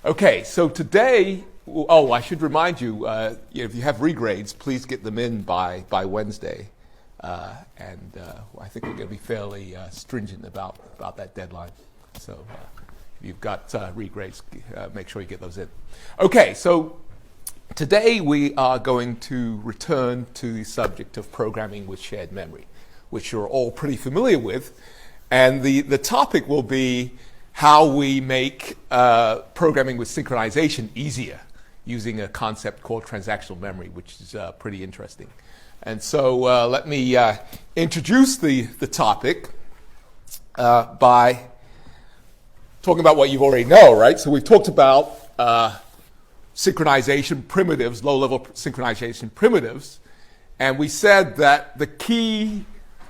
Okay, so today, I should remind you, if you have regrades, please get them in by Wednesday. I think we're going to be fairly stringent about that deadline. So if you've got regrades, make sure you get those in. Okay, so today we are going to return to the subject of programming with shared memory, which you're all pretty familiar with. And the topic will be how we make programming with synchronization easier using a concept called transactional memory, which is pretty interesting. And so let me introduce the topic by talking about what you already know, right? So we've talked about synchronization primitives, low-level synchronization primitives, and we said that the key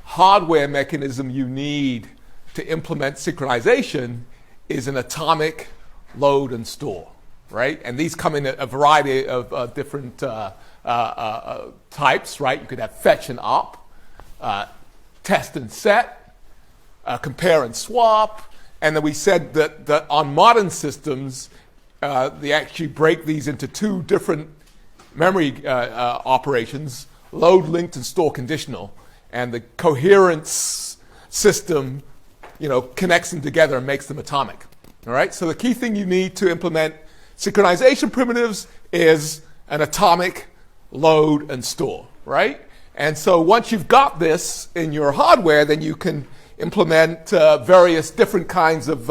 hardware mechanism you need to implement synchronization is an atomic load and store, right? And these come in a variety of different types, right? You could have fetch and op, test and set, compare and swap, and then we said that on modern systems, they actually break these into two different memory operations, load, linked, and store conditional, and the coherence system connects them together and makes them atomic. All right? So the key thing you need to implement synchronization primitives is an atomic load and store, right? And so once you've got this in your hardware, then you can implement various different kinds of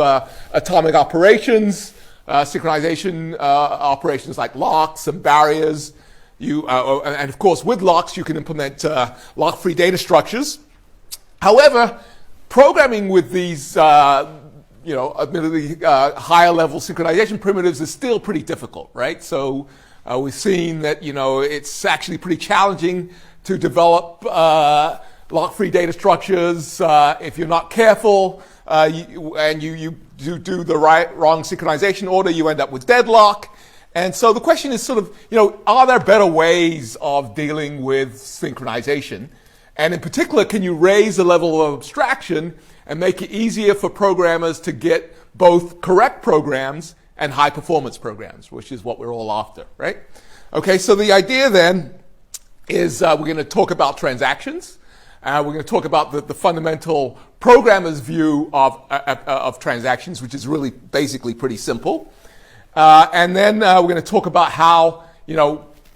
atomic operations, synchronization operations like locks and barriers. And of course, with locks, you can implement lock-free data structures. However, programming with these, admittedly higher level synchronization primitives is still pretty difficult, right? So we've seen that, it's actually pretty challenging to develop lock-free data structures. If you're not careful you do the wrong synchronization order, you end up with deadlock. And so the question is sort of, are there better ways of dealing with synchronization? And in particular, can you raise the level of abstraction and make it easier for programmers to get both correct programs and high performance programs, which is what we're all after, right? Okay, so the idea then is we're going to talk about transactions. We're going to talk about the fundamental programmer's view of transactions, which is really basically pretty simple. And then we're going to talk about how,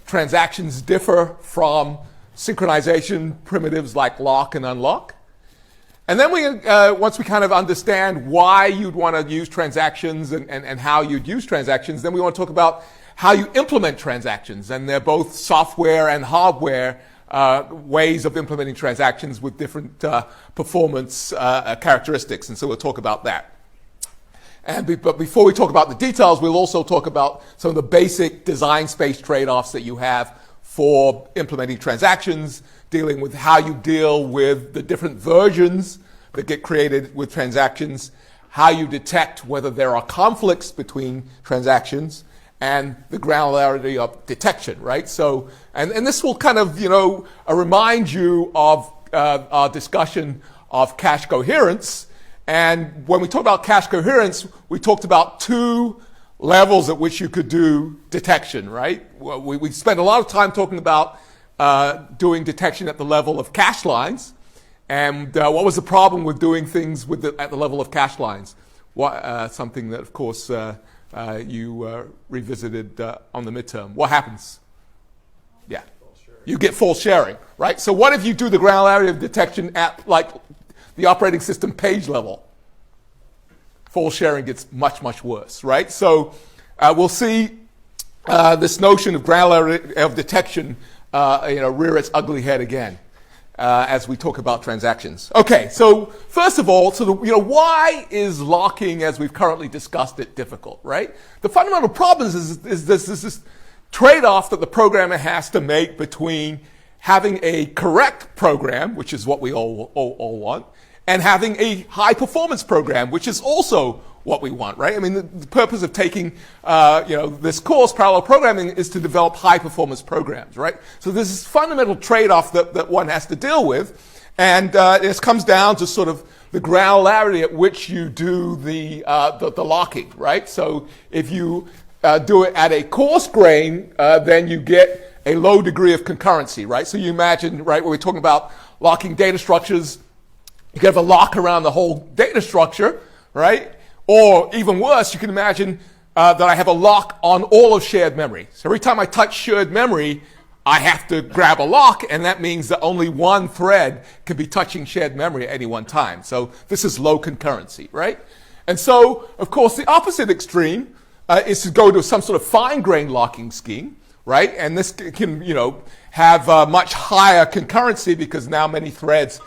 transactions differ from synchronization primitives like lock and unlock. And then once we kind of understand why you'd want to use transactions and how you'd use transactions, then we want to talk about how you implement transactions. And they're both software and hardware ways of implementing transactions with different performance characteristics. And so we'll talk about that. But before we talk about the details, we'll also talk about some of the basic design space trade-offs that you have for implementing transactions, dealing with how you deal with the different versions that get created with transactions, how you detect whether there are conflicts between transactions, and the granularity of detection, right? So, and this will kind of, remind you of our discussion of cache coherence. And when we talk about cache coherence, we talked about two levels at which you could do detection, right? We spent a lot of time talking about doing detection at the level of cache lines. And what was the problem with doing things at the level of cache lines? Something that, of course, you revisited on the midterm. What happens? Yeah. You get false sharing, right? So what if you do the granularity of detection at like the operating system page level? False sharing gets much, much worse, right? So we'll see this notion of granularity of detection, rear its ugly head again as we talk about transactions. Okay, so first of all, why is locking, as we've currently discussed it, difficult, right? The fundamental problem is this trade-off that the programmer has to make between having a correct program, which is what we all want, and having a high-performance program, which is also what we want, right? I mean, the purpose of taking, this course, parallel programming, is to develop high-performance programs, right? So there's this fundamental trade-off that one has to deal with, and this comes down to sort of the granularity at which you do the locking, right? So if you do it at a coarse grain, then you get a low degree of concurrency, right? So you imagine, right, when we're talking about locking data structures, you can have a lock around the whole data structure, right? Or even worse, you can imagine that I have a lock on all of shared memory. So every time I touch shared memory, I have to grab a lock, and that means that only one thread can be touching shared memory at any one time. So this is low concurrency, right? And so, of course, the opposite extreme is to go to some sort of fine-grained locking scheme, right? And this can, have much higher concurrency because now many threads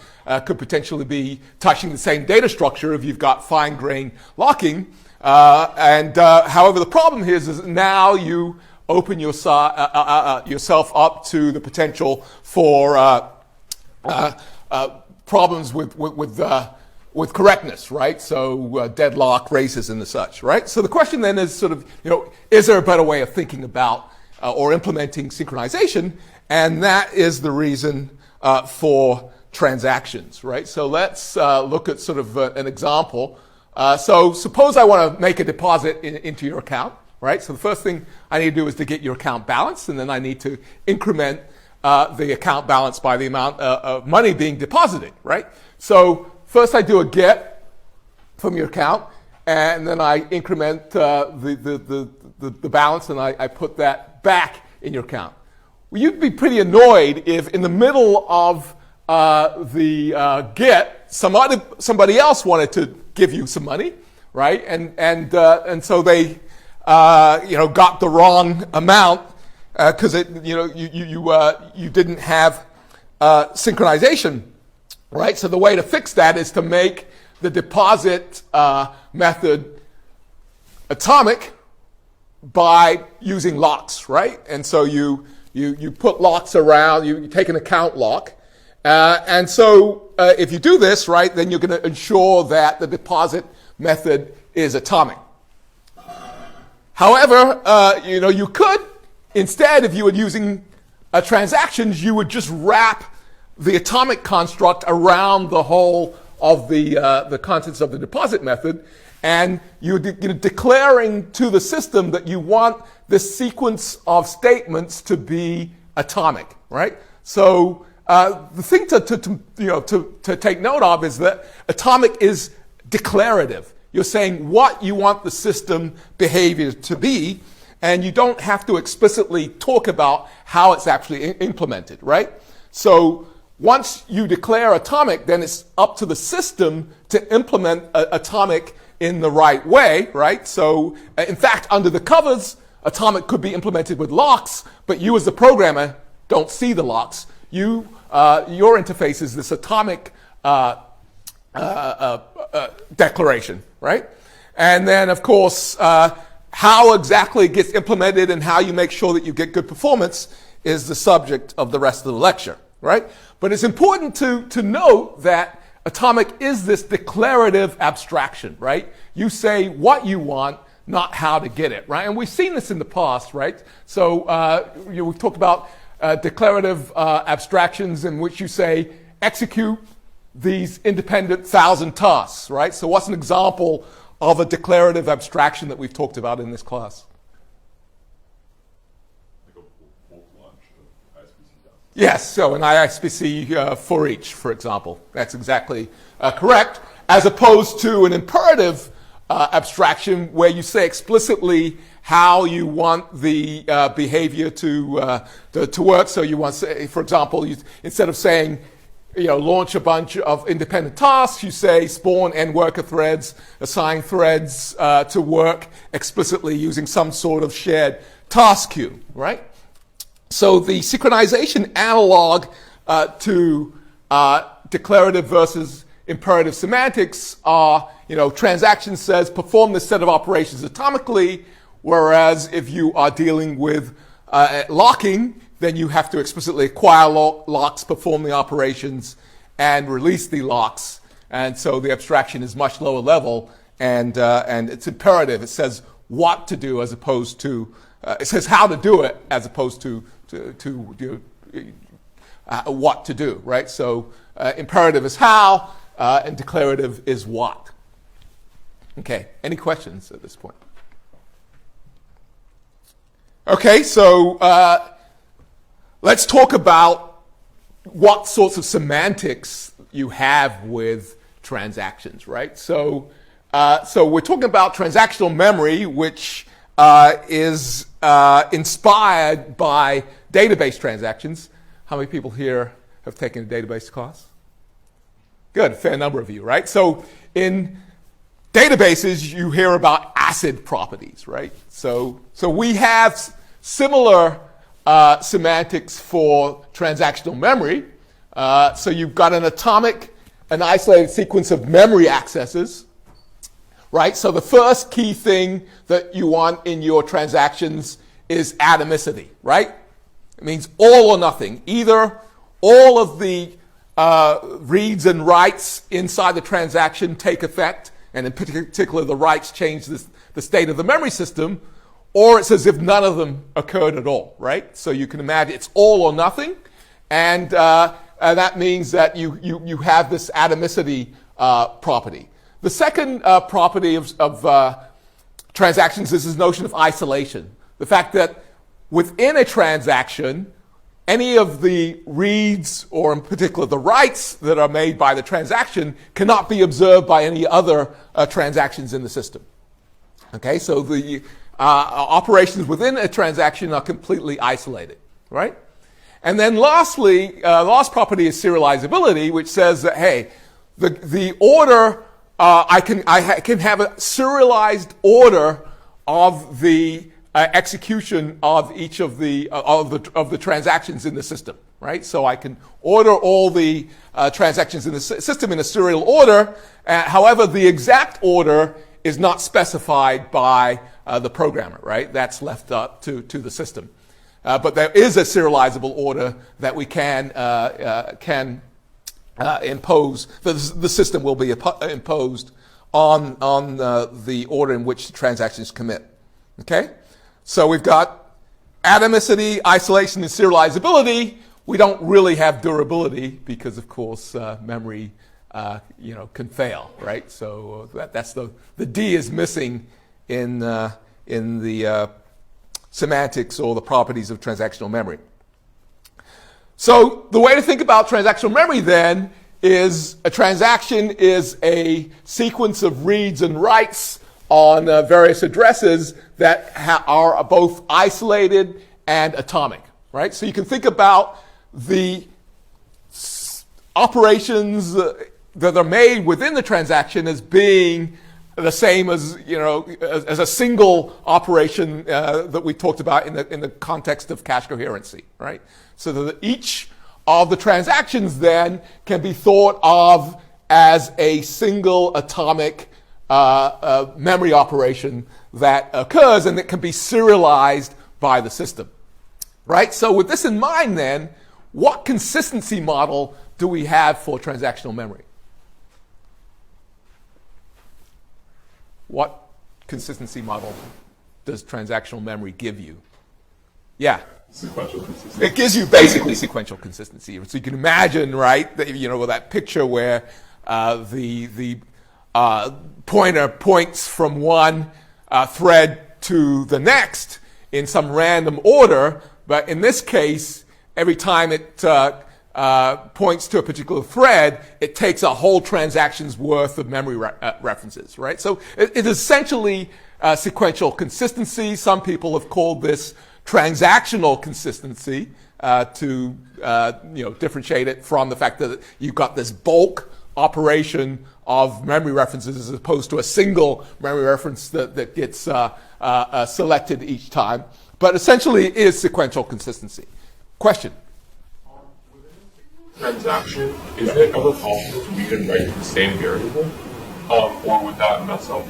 could potentially be touching the same data structure if you've got fine-grained locking. However, the problem here is now you open yourself up to the potential for problems with correctness, right? So deadlock, racism, and such, right? So the question then is sort of, is there a better way of thinking about or implementing synchronization? And that is the reason for transactions, right? So let's look at sort of an example. So suppose I want to make a deposit into your account, right? So the first thing I need to do is to get your account balance, and then I need to increment the account balance by the amount of money being deposited, right? So first I do a get from your account, and then I increment the balance, and I put that back in your account. Well, you'd be pretty annoyed if in the middle of the get, somebody else wanted to give you some money, right? And so they got the wrong amount because you didn't have synchronization, right? So the way to fix that is to make the deposit method atomic by using locks, right? And so you put locks around, you take an account lock, and so if you do this, right, then you're going to ensure that the deposit method is atomic. However, you could, instead, if you were using transactions, you would just wrap the atomic construct around the whole of the contents of the deposit method, and you're declaring to the system that you want this sequence of statements to be atomic, right? So the thing to take note of is that atomic is declarative. You're saying what you want the system behavior to be, and you don't have to explicitly talk about how it's actually implemented, right? So once you declare atomic, then it's up to the system to implement atomic in the right way, right? So in fact, under the covers, atomic could be implemented with locks, but you as the programmer don't see the locks. Your interface is this atomic declaration, right? And then, of course, how exactly it gets implemented and how you make sure that you get good performance is the subject of the rest of the lecture, right? But it's important to note that atomic is this declarative abstraction, right? You say what you want, not how to get it, right? And we've seen this in the past, right? So we've talked about declarative abstractions in which you say execute these independent 1,000 tasks, right? So what's an example of a declarative abstraction that we've talked about in this class? Like a bulk launch of ISPC tasks. Yes, so an ISPC for each, for example. That's exactly correct, as opposed to an imperative abstraction where you say explicitly how you want the behavior to work. So you want to say, for example, instead of saying, launch a bunch of independent tasks, you say spawn n worker threads, assign threads to work explicitly using some sort of shared task queue, right? So the synchronization analog to declarative versus imperative semantics are, transaction says perform this set of operations atomically, whereas if you are dealing with locking, then you have to explicitly acquire locks, perform the operations, and release the locks. And so the abstraction is much lower level, and it's imperative. It says what to do as opposed to, it says how to do it as opposed to what to do, right? So imperative is how, and declarative is what? Okay, any questions at this point? Okay, so let's talk about what sorts of semantics you have with transactions, right? So we're talking about transactional memory, which is inspired by database transactions. How many people here have taken a database class? Good, a fair number of you, right? So in databases, you hear about ACID properties, right? So we have similar semantics for transactional memory. So you've got an isolated sequence of memory accesses, right? So the first key thing that you want in your transactions is atomicity, right? It means all or nothing. Either all of the reads and writes inside the transaction take effect, and in particular the writes change the state of the memory system, or it's as if none of them occurred at all, right? So you can imagine it's all or nothing, and that means that you have this atomicity property. The second property of transactions is this notion of isolation. The fact that within a transaction, any of the reads, or in particular the writes that are made by the transaction, cannot be observed by any other transactions in the system. Okay, so the operations within a transaction are completely isolated, right? And then lastly, the last property is serializability, which says that, hey, the order, I can have a serialized order of the execution of each of the transactions in the system, right? So I can order all the transactions in the system in a serial order. However, the exact order is not specified by the programmer, right? That's left up to the system. But there is a serializable order that we can impose. The system will be imposed on the order in which the transactions commit. Okay? So we've got atomicity, isolation, and serializability. We don't really have durability because, of course, memory can fail, right? So that's the D is missing in the semantics or the properties of transactional memory. So the way to think about transactional memory then is a transaction is a sequence of reads and writes on various addresses that are both isolated and atomic, right? So you can think about the operations that are made within the transaction as being the same as, as a single operation that we talked about in the context of cache coherency, right? So that each of the transactions then can be thought of as a single atomic memory operation that occurs and that can be serialized by the system, right? So with this in mind then, what consistency model do we have for transactional memory? What consistency model does transactional memory give you? Yeah. Sequential consistency. It gives you basically sequential consistency. So you can imagine, right, that, with that picture where the pointer points from one thread to the next in some random order, but in this case, every time it points to a particular thread, it takes a whole transaction's worth of memory references, right? So it is essentially sequential consistency. Some people have called this transactional consistency to differentiate it from the fact that you've got this bulk operation of memory references as opposed to a single memory reference that gets selected each time. But essentially it is sequential consistency. Question? Transaction, is it ever possible to read and write the same variable? Or would that mess up?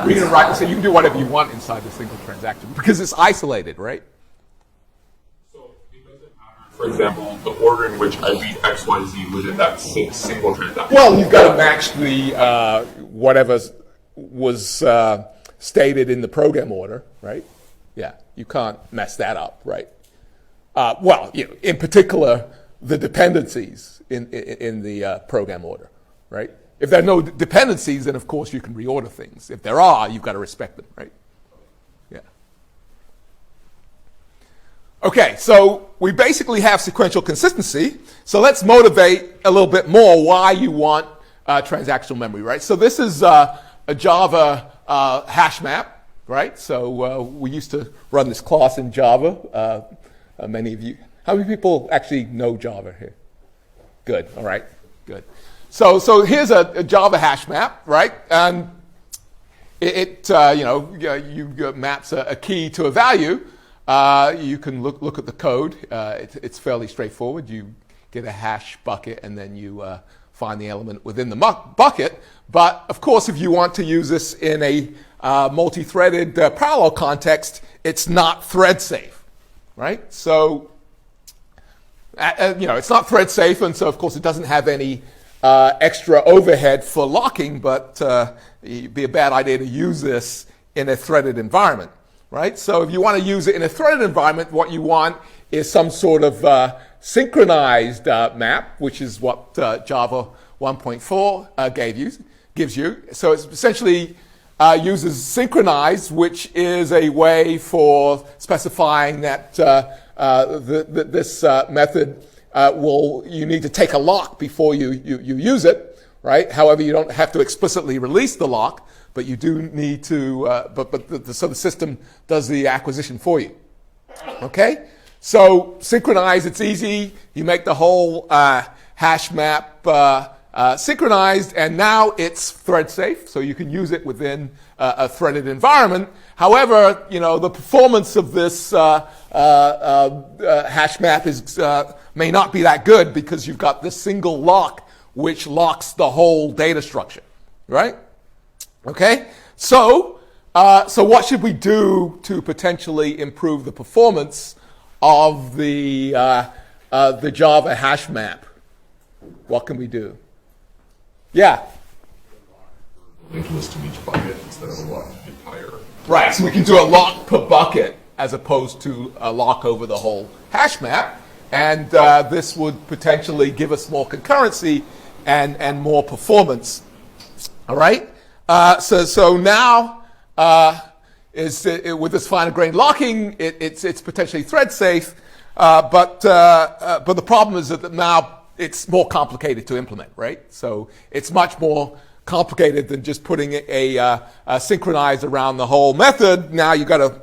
Read and write, so you can do whatever you want inside the single transaction because it's isolated, right? So it doesn't matter, for example, the order in which I read X, Y, Z within that single transaction. Well, you've got to match the whatever was stated in the program order, right? Yeah, you can't mess that up, right? In particular, the dependencies in the program order, right? If there are no dependencies, then of course you can reorder things. If there are, you've got to respect them, right? Yeah. Okay, so we basically have sequential consistency. So let's motivate a little bit more why you want transactional memory, right? So this is a Java hash map, right? So we used to run this class in Java. Many of you, how many people actually know Java here? Good, all right, good. So here's a Java hash map, right? And you maps a key to a value. You can look at the code. It's fairly straightforward. You get a hash bucket and then you find the element within the bucket. But of course, if you want to use this in a multi-threaded parallel context, it's not thread safe, right? So, it's not thread safe, and so of course it doesn't have any extra overhead for locking, but it'd be a bad idea to use this in a threaded environment, right? So if you want to use it in a threaded environment, what you want is some sort of synchronized map, which is what Java 1.4 gives you. So it's essentially uses synchronized, which is a way for specifying that this method you need to take a lock before you use it, right? However, you don't have to explicitly release the lock, but you do need to, so the system does the acquisition for you. Okay? So synchronized, it's easy. You make the whole hash map synchronized, and now it's thread safe, so you can use it within a threaded environment. However, the performance of this hash map may not be that good because you've got this single lock which locks the whole data structure, right? Okay, so what should we do to potentially improve the performance of the Java hash map? What can we do? Yeah. Linked list to each bucket instead of a lock entire. Right, so we can do a lock per bucket as opposed to a lock over the whole hash map, and this would potentially give us more concurrency and more performance. All right. So now with this finer grained locking, it's potentially thread safe, but the problem is that now it's more complicated to implement, right? So it's much more complicated than just putting a synchronized around the whole method. Now you've got to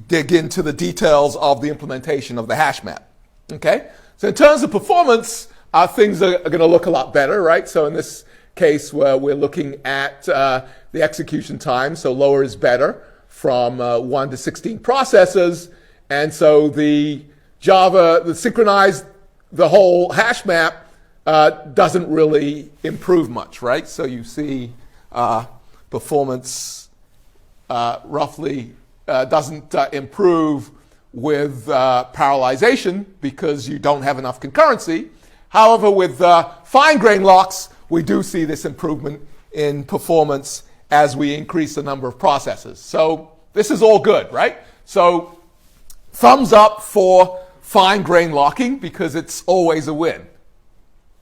dig into the details of the implementation of the hash map. Okay? So in terms of performance, things are going to look a lot better, right? So in this case, where we're looking at the execution time, so lower is better from 1 to 16 processes. And so the synchronized, the whole hash map doesn't really improve much, right? So you see performance roughly doesn't improve with parallelization because you don't have enough concurrency. However, with fine-grained locks, we do see this improvement in performance as we increase the number of processes. So this is all good, right? So thumbs up for fine-grained locking because it's always a win.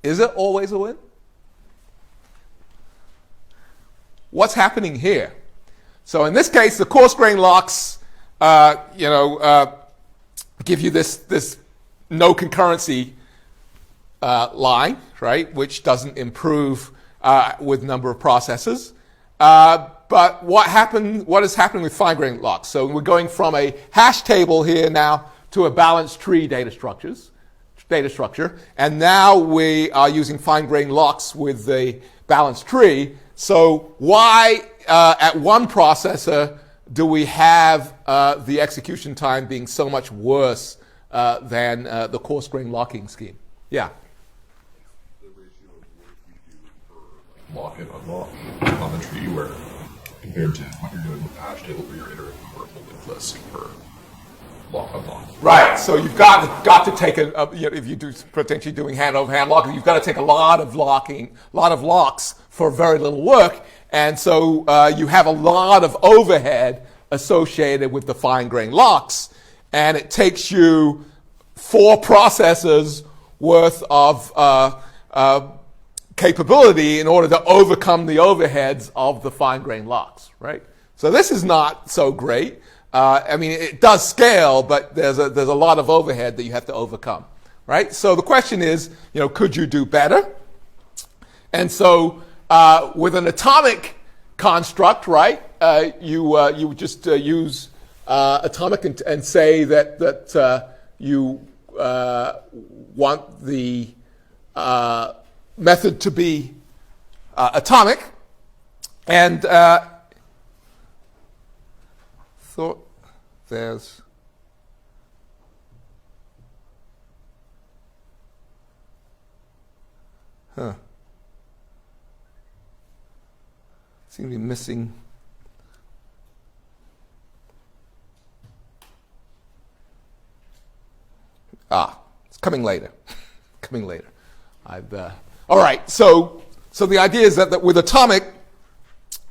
Is it always a win? What's happening here? So in this case, the coarse-grained locks, give you this no concurrency line, right, which doesn't improve with number of processes. But what is happening with fine-grained locks? So we're going from a hash table here now to a balanced tree data structure, and now we are using fine-grained locks with the balanced tree. So why at one processor do we have the execution time being so much worse than the coarse-grained locking scheme? Yeah. The ratio of work we do for lock and unlock on the tree, where compared to what you're doing with the hash table, where you're iterating over a full linked list for lock unlock. Right. So you've got to take if you do potentially doing hand-over-hand locking, you've got to take a lot of locks for very little work, and so you have a lot of overhead associated with the fine-grained locks, and it takes you 4 processes worth of capability in order to overcome the overheads of the fine-grained locks, right? So this is not so great. I mean, it does scale, but there's a lot of overhead that you have to overcome, right? So the question is, could you do better? And so with an atomic construct, right, you would just use atomic and say that you want the method to be atomic, and thought there's seem to be missing. It's coming later. Coming later. All right. So the idea is that with atomic,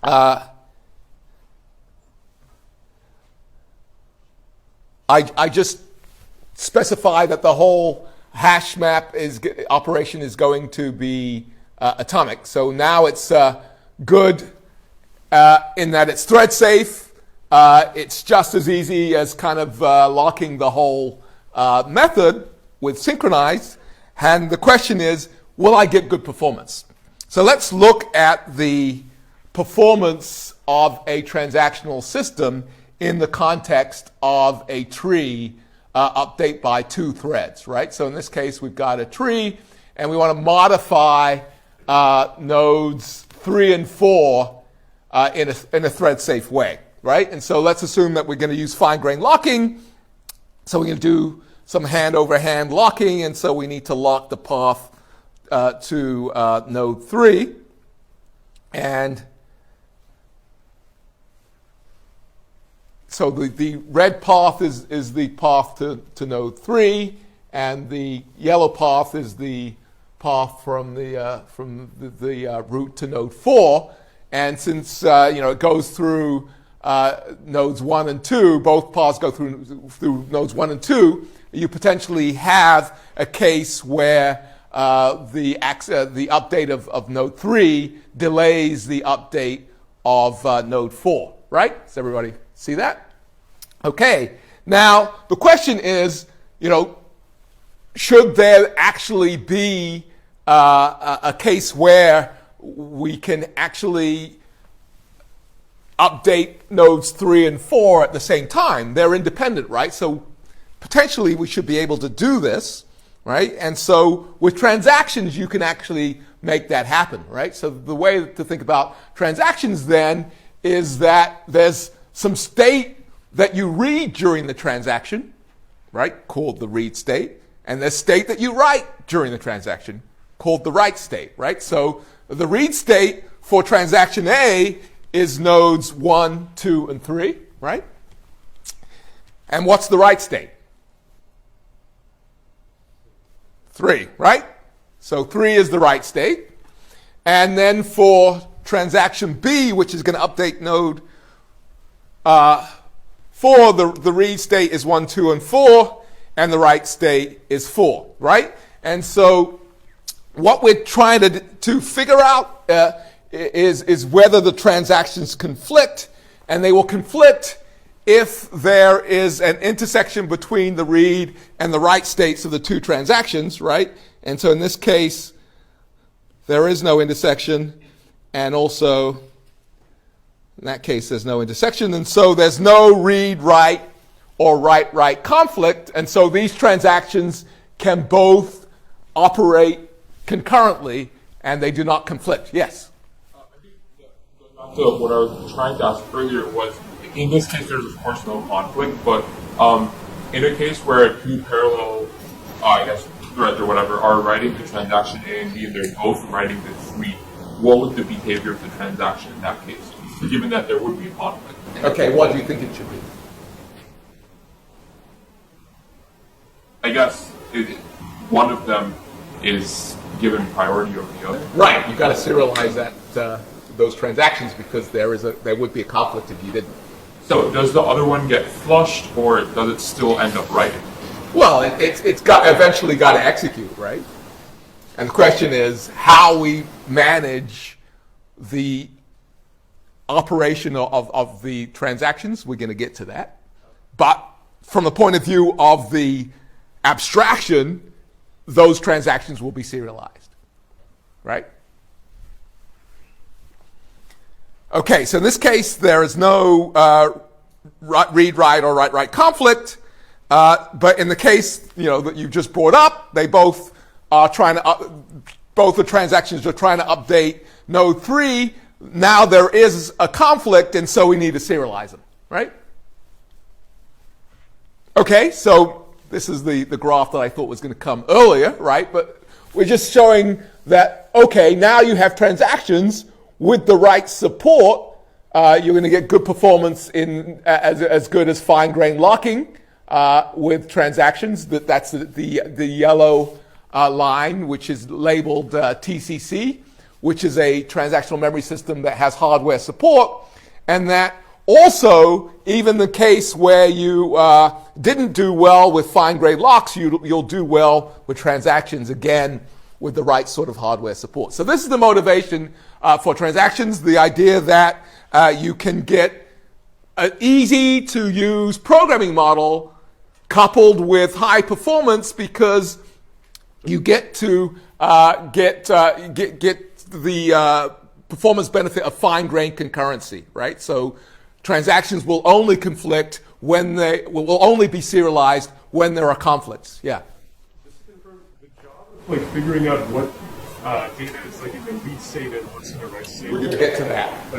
I just specify that the whole hash map operation is going to be atomic. So now it's good in that it's thread safe. It's just as easy as kind of locking the whole method with synchronized. And the question is, will I get good performance? So let's look at the performance of a transactional system in the context of a tree update by 2 threads, right? So in this case, we've got a tree, and we want to modify nodes 3 and 4 in a thread-safe way, right? And so let's assume that we're going to use fine-grained locking. So we're going to do some hand-over-hand locking, and so we need to lock the path to node 3. And so the red path is the path to node 3, and the yellow path is the path from the root to node 4. And since it goes through nodes 1 and 2, both paths go through nodes 1 and 2, you potentially have a case where the update of node 3 delays the update of node 4, right? Does everybody see that? Okay. Now, the question is, should there actually be a case where we can actually update nodes 3 and 4 at the same time? They're independent, right? So potentially we should be able to do this, right? And so with transactions, you can actually make that happen, right? So the way to think about transactions then is that there's some state that you read during the transaction, right, called the read state, and there's state that you write during the transaction, called the write state, right? So the read state for transaction A is nodes 1, 2, and 3, right? And what's the write state? 3, right? So 3 is the write state. And then for transaction B, which is going to update node 4, the read state is 1, 2, and 4, and the write state is 4, right? And so what we're trying to figure out is whether the transactions conflict, and they will conflict if there is an intersection between the read and the write states of the 2 transactions, right? And so in this case, there is no intersection, and also in that case, there's no intersection, and so there's no read-write or write-write conflict, and so these transactions can both operate concurrently, and they do not conflict. Yes? I think going back to what I was trying to ask earlier was, in this case, there's of course no conflict, but in a case where 2 parallel, threads or whatever are writing the transaction A and B, and they're both writing the tree, what would the behavior of the transaction in that case be, given that there would be a conflict? Okay, what do you think it should be? I guess one of them is given priority over the other. Right, you've got to serialize those transactions because there would be a conflict if you didn't. So does the other one get flushed, or does it still end up writing? Well, it's eventually got to execute, right? And the question is how we manage the operation of the transactions. We're going to get to that. But from the point of view of the abstraction, those transactions will be serialized, right? Okay, so in this case, there is no read-write or write-write conflict. But in the case, that you just brought up, they both are trying to, both the transactions are trying to update node 3. Now there is a conflict, and so we need to serialize them, right? Okay, so this is the graph that I thought was going to come earlier, right? But we're just showing that, okay, now you have transactions with the right support. You're going to get good performance in as good as fine-grained locking with transactions. That's the yellow line, which is labeled TCC, which is a transactional memory system that has hardware support, and that also, even the case where you didn't do well with fine-grained locks, you'll do well with transactions, again, with the right sort of hardware support. So this is the motivation for transactions, the idea that you can get an easy-to-use programming model coupled with high performance because you get to get the performance benefit of fine-grained concurrency, right? So transactions will only conflict when they will only be serialized when there are conflicts. Yeah. Just to confirm, the job of figuring out what data is in the read state and what's in the write state. We're going to get to that.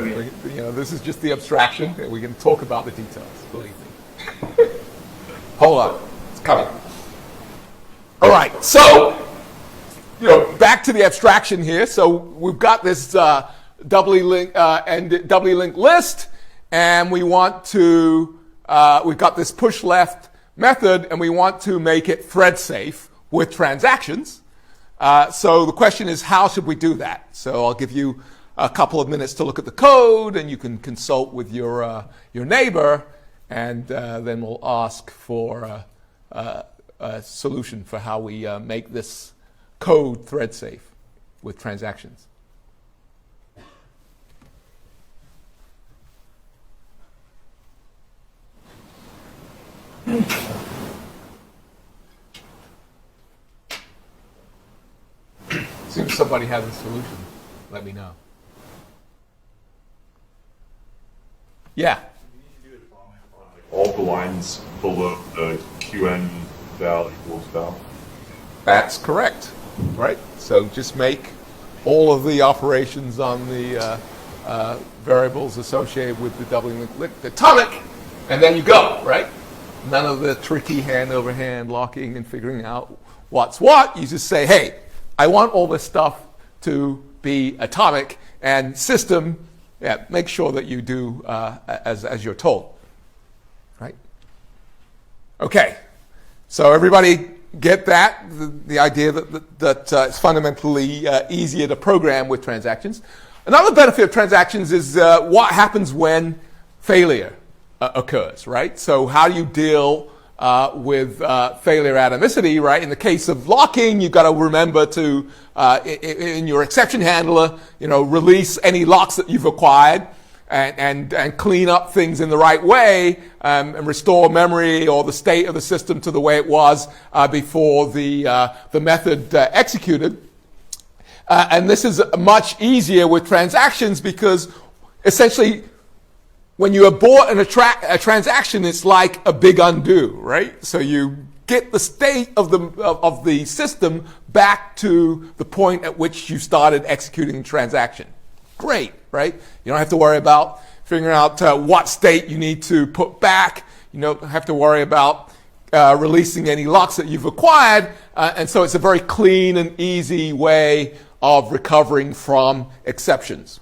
This is just the abstraction, and we can talk about the details. Believe me. Hold on, it's coming. All right, so back to the abstraction here. So we've got this doubly linked list, and we want to we've got this push left method, and we want to make it thread safe with transactions. So the question is, how should we do that? So I'll give you a couple of minutes to look at the code, and you can consult with your neighbor, and then we'll ask for a solution for how we make this code thread safe with transactions. As soon as somebody has a solution, let me know. Yeah. All the lines below the QN val equals val. That's correct, right? So just make all of the operations on the variables associated with the doubly linked atomic, and then you go, right? None of the tricky hand-over-hand locking and figuring out what's what. You just say, hey, I want all this stuff to be atomic, and system, make sure that you do as you're told, right? Okay, so everybody get that, the idea that it's fundamentally easier to program with transactions. Another benefit of transactions is what happens when failure occurs, right? So how do you deal with failure atomicity, right? In the case of locking, you've got to remember to, in your exception handler, release any locks that you've acquired and clean up things in the right way and restore memory or the state of the system to the way it was before the method executed. And this is much easier with transactions because essentially when you abort a transaction, it's like a big undo, right? So you get the state of the system back to the point at which you started executing the transaction. Great, right? You don't have to worry about figuring out what state you need to put back. You don't have to worry about releasing any locks that you've acquired. And so it's a very clean and easy way of recovering from exceptions.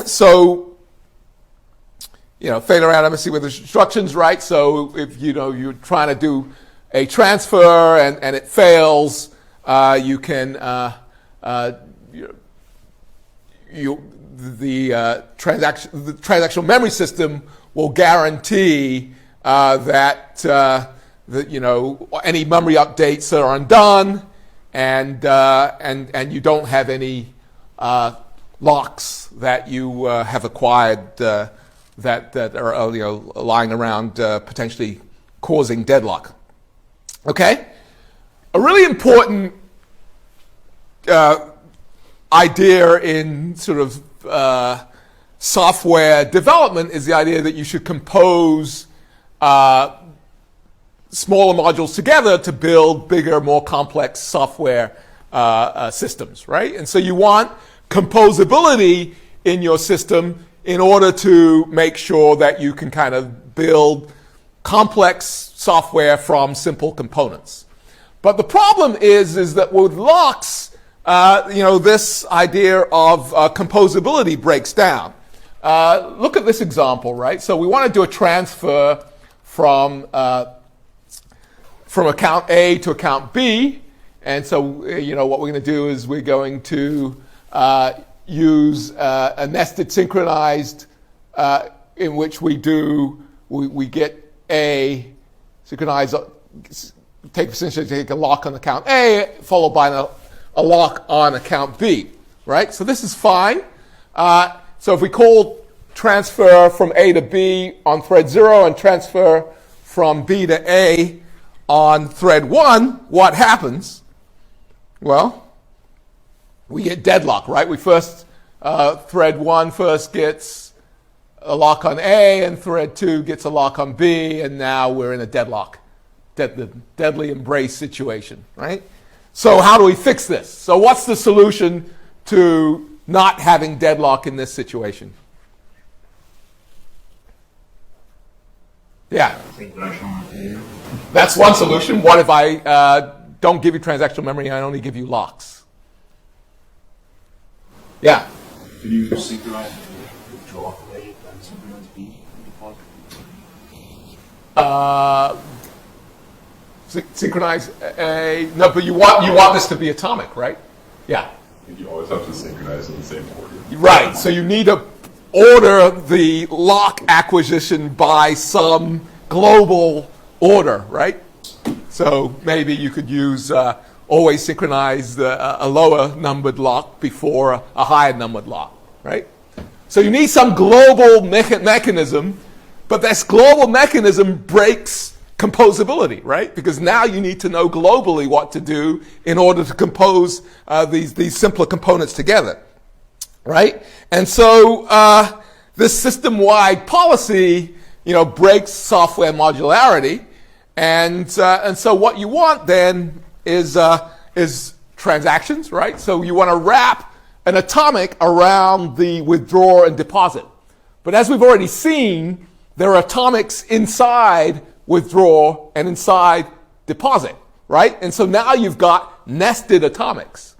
So, failure atomicity with instructions, right? So if, you're trying to do a transfer and it fails, you can, the transactional memory system will guarantee that any memory updates are undone, and you don't have any locks that you have acquired that are lying around potentially causing deadlock. Okay, a really important idea in sort of software development is the idea that you should compose smaller modules together to build bigger, more complex software systems, right? And so you want composability in your system in order to make sure that you can kind of build complex software from simple components. But the problem is that with locks, this idea of composability breaks down. Look at this example, right? So we want to do a transfer from account A to account B. And so, what we're going to do is we're going to use a nested synchronized in which we get a synchronized, essentially take a lock on account A followed by a lock on account B, right? So this is fine. So if we call transfer from A to B on thread 0 and transfer from B to A on thread 1, what happens? Well, we get deadlock, right? We first, thread 1 first gets a lock on A, and thread 2 gets a lock on B, and now we're in a deadlock, the deadly embrace situation, right? So how do we fix this? So what's the solution to not having deadlock in this situation? Yeah. That's one solution. What if I don't give you transactional memory, I only give you locks? Yeah. Can you synchronize the withdraw A and synchronize B deposit? Synchronize A. No, but you want this to be atomic, right? Yeah. You always have to synchronize in the same order. Right. So you need to order the lock acquisition by some global order, right? So maybe you could use always synchronize a lower numbered lock before a higher numbered lock, right? So you need some global mechanism, but this global mechanism breaks composability, right? Because now you need to know globally what to do in order to compose these simpler components together, right? And so this system-wide policy, breaks software modularity, and so what you want then is transactions, right? So you want to wrap an atomic around the withdraw and deposit. But as we've already seen, there are atomics inside withdraw and inside deposit, right? And so now you've got nested atomics.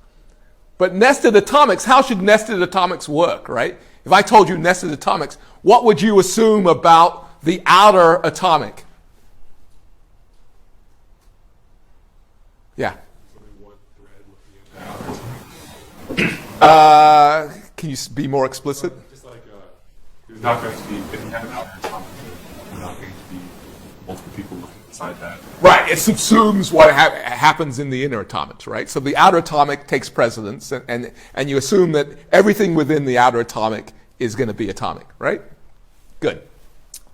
But nested atomics, how should nested atomics work, right? If I told you nested atomics, what would you assume about the outer atomic? Yeah. Can you be more explicit? Just like, there's not going to be, if you have an outer atomic, there's not going to be multiple people looking inside that. Right, it subsumes what happens in the inner atomics, right? So the outer atomic takes precedence, and you assume that everything within the outer atomic is going to be atomic, right? Good.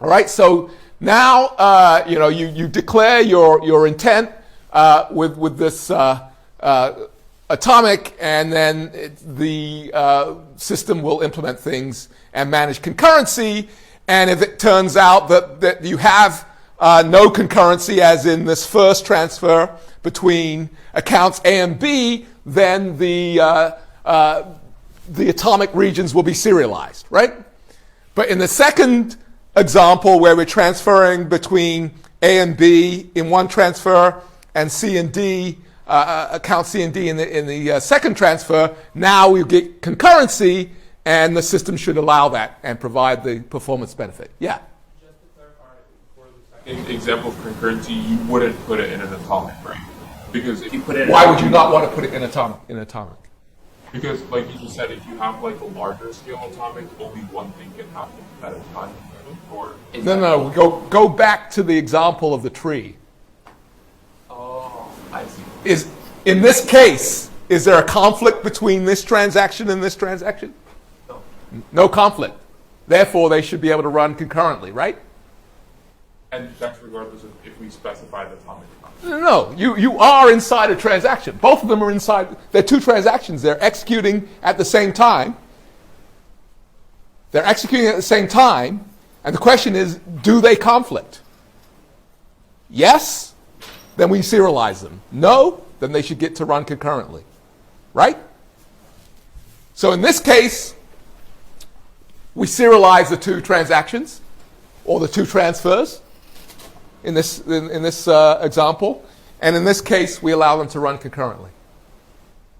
All right, so now you declare your intent with this atomic, and then the system will implement things and manage concurrency. And if it turns out that you have no concurrency, as in this first transfer between accounts A and B, then the atomic regions will be serialized, right? But in the second example, where we're transferring between A and B in one transfer and C and D, account C and D in the second transfer, now we get concurrency, and the system should allow that and provide the performance benefit. Yeah? Just to clarify, for the second example of concurrency, you wouldn't put it in an atomic, right? Because if you put it Why would you not want to put it in atomic? Because, like you just said, if you have like a larger scale atomic, only one thing can happen at a time. Or No. Go back to the example of the tree. oh, I see. Is In this case, is there a conflict between this transaction and this transaction? No. No conflict. Therefore, they should be able to run concurrently, right? And that's regardless of if we specify the atomic time. No, you are inside a transaction. Both of them are inside. They're two transactions. They're executing at the same time. They're executing at the same time. And the question is, do they conflict? Yes, then we serialize them. No, then they should get to run concurrently. Right? So in this case, we serialize the two transactions or the two transfers in this example. And in this case, we allow them to run concurrently.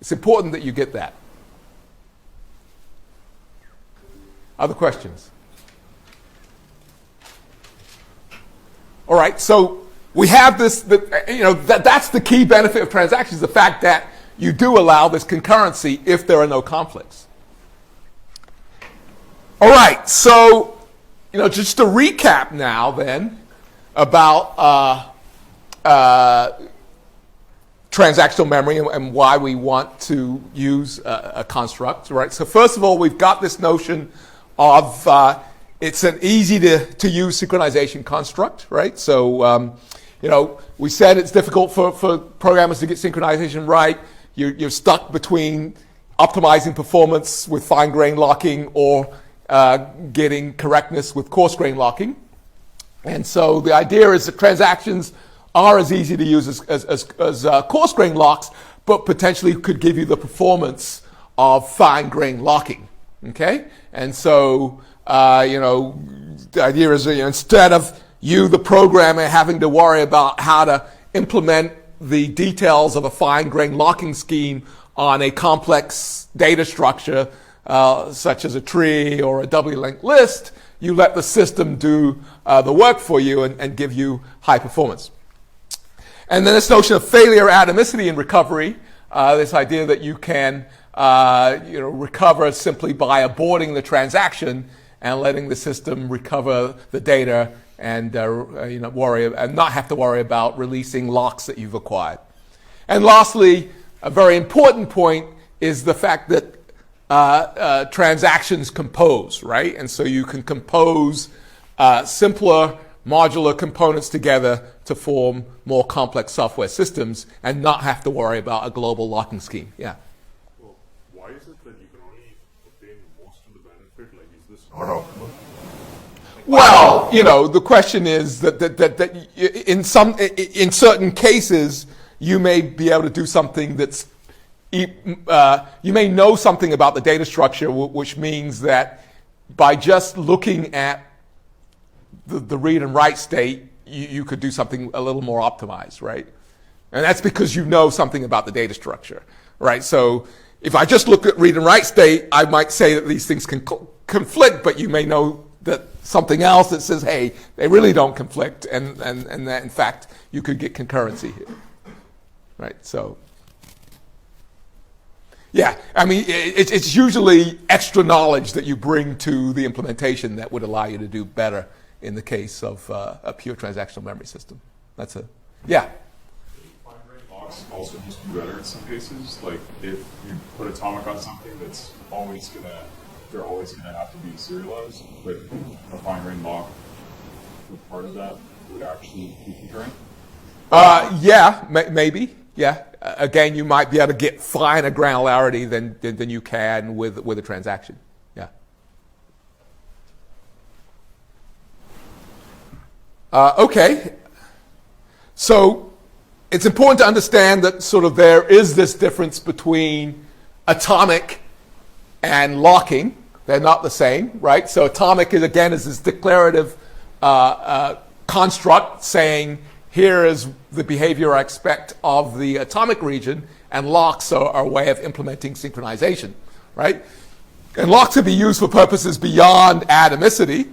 It's important that you get that. Other questions? All right, so we have this, that's the key benefit of transactions, the fact that you do allow this concurrency if there are no conflicts. All right, so, just to recap now then about transactional memory and why we want to use a construct, right? So first of all, we've got this notion of it's an easy to use synchronization construct, right? So, we said it's difficult for programmers to get synchronization right. You're stuck between optimizing performance with fine-grained locking or getting correctness with coarse-grained locking. And so the idea is that transactions are as easy to use as coarse-grained locks, but potentially could give you the performance of fine-grained locking. Okay? And so, the idea is, instead of you, the programmer, having to worry about how to implement the details of a fine-grained locking scheme on a complex data structure, such as a tree or a doubly linked list, you let the system do the work for you and give you high performance. And then this notion of failure atomicity in recovery, this idea that you can recover simply by aborting the transaction and letting the system recover the data and not have to worry about releasing locks that you've acquired. And lastly, a very important point is the fact that transactions compose, right? And so you can compose simpler modular components together to form more complex software systems and not have to worry about a global locking scheme. Yeah. Well, why is it that you can only obtain most of the benefit? Like, is this not optimal? Well, the question is that in certain cases, you may be able to do something that's you may know something about the data structure, which means that by just looking at the read and write state, you could do something a little more optimized, right? And that's because you know something about the data structure, right? So if I just look at read and write state, I might say that these things can conflict, but you may know that something else that says, hey, they really don't conflict, and that in fact you could get concurrency here, right? So yeah, I mean, it's usually extra knowledge that you bring to the implementation that would allow you to do better in the case of a pure transactional memory system. Yeah. Fine-grained locks also used to be better in some cases. Like, if you put atomic on something they're always gonna have to be serialized, but a fine-grained lock, part of that would actually be concurrent? Yeah, maybe. Yeah. Again, you might be able to get finer granularity than you can with a transaction. Yeah. Okay. So it's important to understand that sort of there is this difference between atomic and locking. They're not the same, right? So atomic is this declarative construct saying, here is the behavior I expect of the atomic region, and locks are a way of implementing synchronization, right? And locks can be used for purposes beyond atomicity.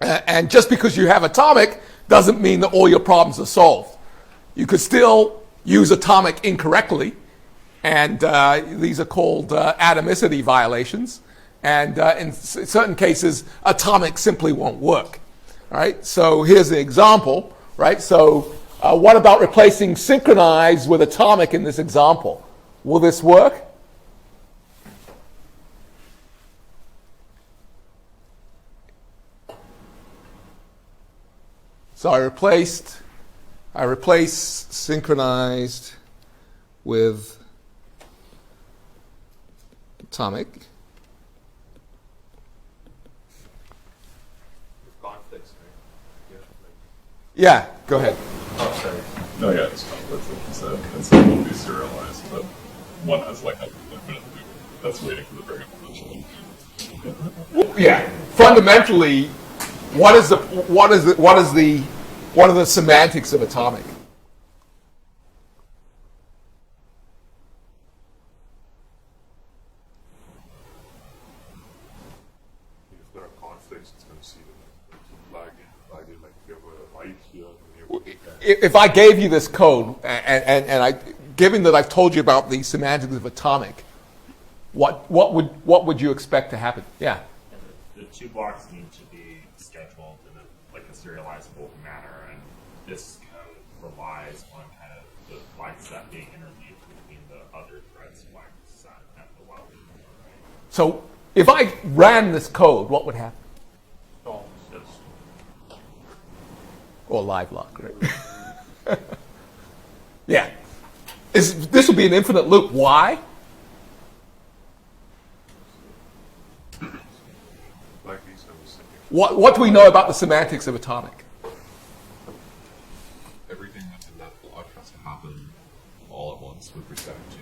And just because you have atomic doesn't mean that all your problems are solved. You could still use atomic incorrectly, and these are called atomicity violations. And in certain cases, atomic simply won't work. All right. So here's the example. Right. So What about replacing synchronized with atomic in this example? Will this work? So I replace synchronized with atomic. Conflicts, right? Yeah, go ahead. Oh, sorry. No, yeah, it's conflicts, like you said. And so it will be serialized, but one has like a infinite loop that's waiting for the very eventually. Yeah, fundamentally, what are the semantics of atomic? If there are conflicts, it's going to see them lagging, like you have a light here. If I gave you this code, given that I've told you about the semantics of atomic, what would you expect to happen? Yeah. The two blocks need to be scheduled in a serializable manner, and this code relies on kind of the flag set being interleaved between the other threads flag set at the level. Right? So if I ran this code, what would happen? Or live lock, right? Yeah. This will be an infinite loop. Why? What do we know about the semantics of atomic? Everything that's in that block has to happen all at once with respect to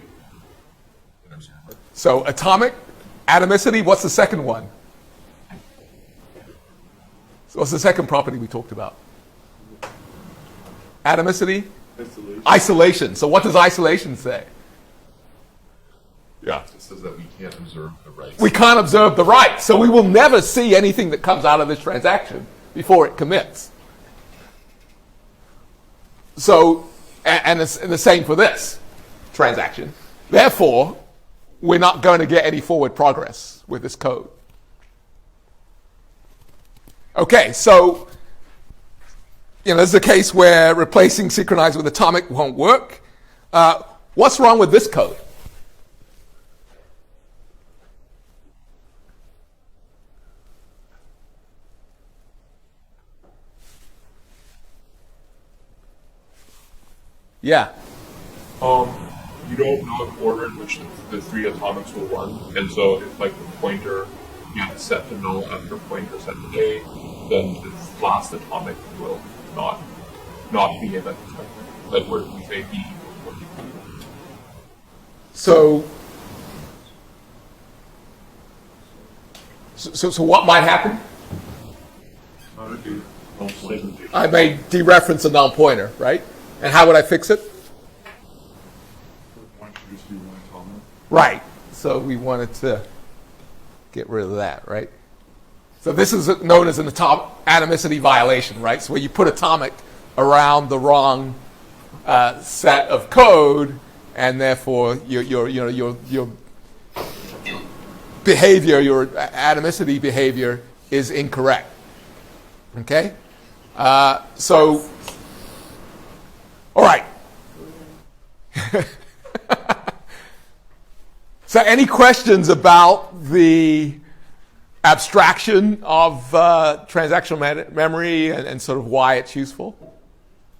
an observer. So atomic, atomicity, what's the second one? So what's the second property we talked about? Atomicity? Isolation. So what does isolation say? Yeah. It says that we can't observe the right. We can't observe the write, so we will never see anything that comes out of this transaction before it commits. So, and it's the same for this transaction. Therefore, we're not going to get any forward progress with this code. Okay, so, this is a case where replacing synchronized with atomic won't work. What's wrong with this code? Yeah. You don't know the order in which the three atomics will run, and so if like the pointer gets set to null after pointer set to A, then the last atomic will not be in that like where we say B. So what might happen? I may dereference a non-pointer, right? And how would I fix it? Right. So we wanted to get rid of that, right? So this is known as an atomicity violation, right? So where you put atomic around the wrong set of code, and therefore your behavior, your atomicity behavior, is incorrect. Okay. So. All right. So any questions about the abstraction of transactional memory and sort of why it's useful?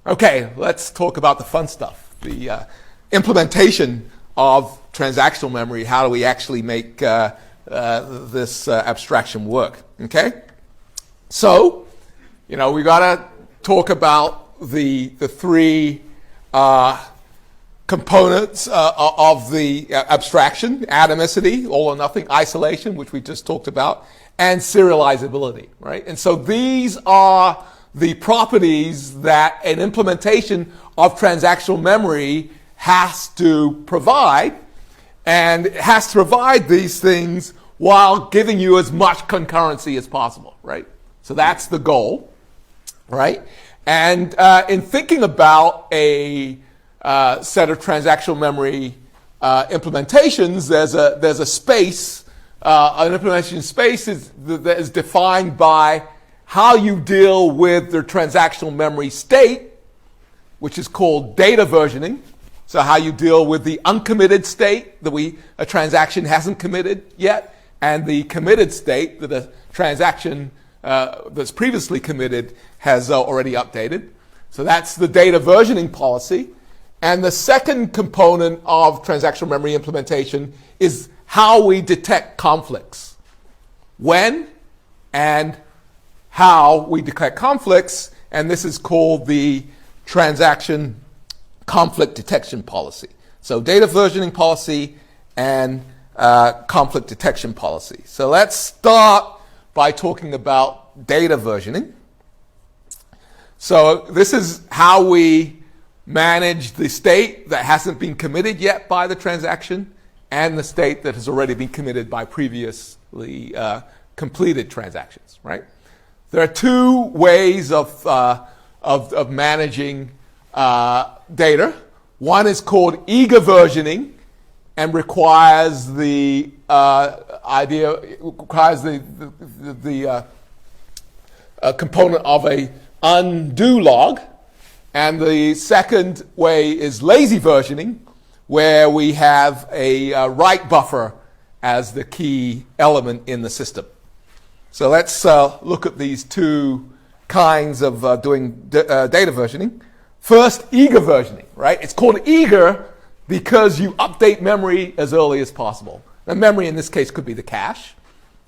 Okay, let's talk about the fun stuff, the implementation of transactional memory. How do we actually make this abstraction work? Okay? So, we got to talk about the three components of the abstraction: atomicity, all or nothing; isolation, which we just talked about; and serializability, right? And so these are the properties that an implementation of transactional memory has to provide, and it has to provide these things while giving you as much concurrency as possible, right? So that's the goal, right? And in thinking about a set of transactional memory implementations, there's a space. An implementation space that is defined by how you deal with the transactional memory state, which is called data versioning. So how you deal with the uncommitted state that a transaction hasn't committed yet, and the committed state that a transaction that's previously committed has already updated. So that's the data versioning policy. And the second component of transactional memory implementation is how we detect conflicts. When and how we detect conflicts, and this is called the transaction conflict detection policy. So data versioning policy and conflict detection policy. So let's start by talking about data versioning. So this is how we manage the state that hasn't been committed yet by the transaction and the state that has already been committed by previously completed transactions, right? There are two ways of managing data. One is called eager versioning and requires the component of a undo log. And the second way is lazy versioning, where we have a write buffer as the key element in the system. So let's look at these two kinds of doing data versioning. First, eager versioning, right? It's called eager because you update memory as early as possible. The memory in this case could be the cache,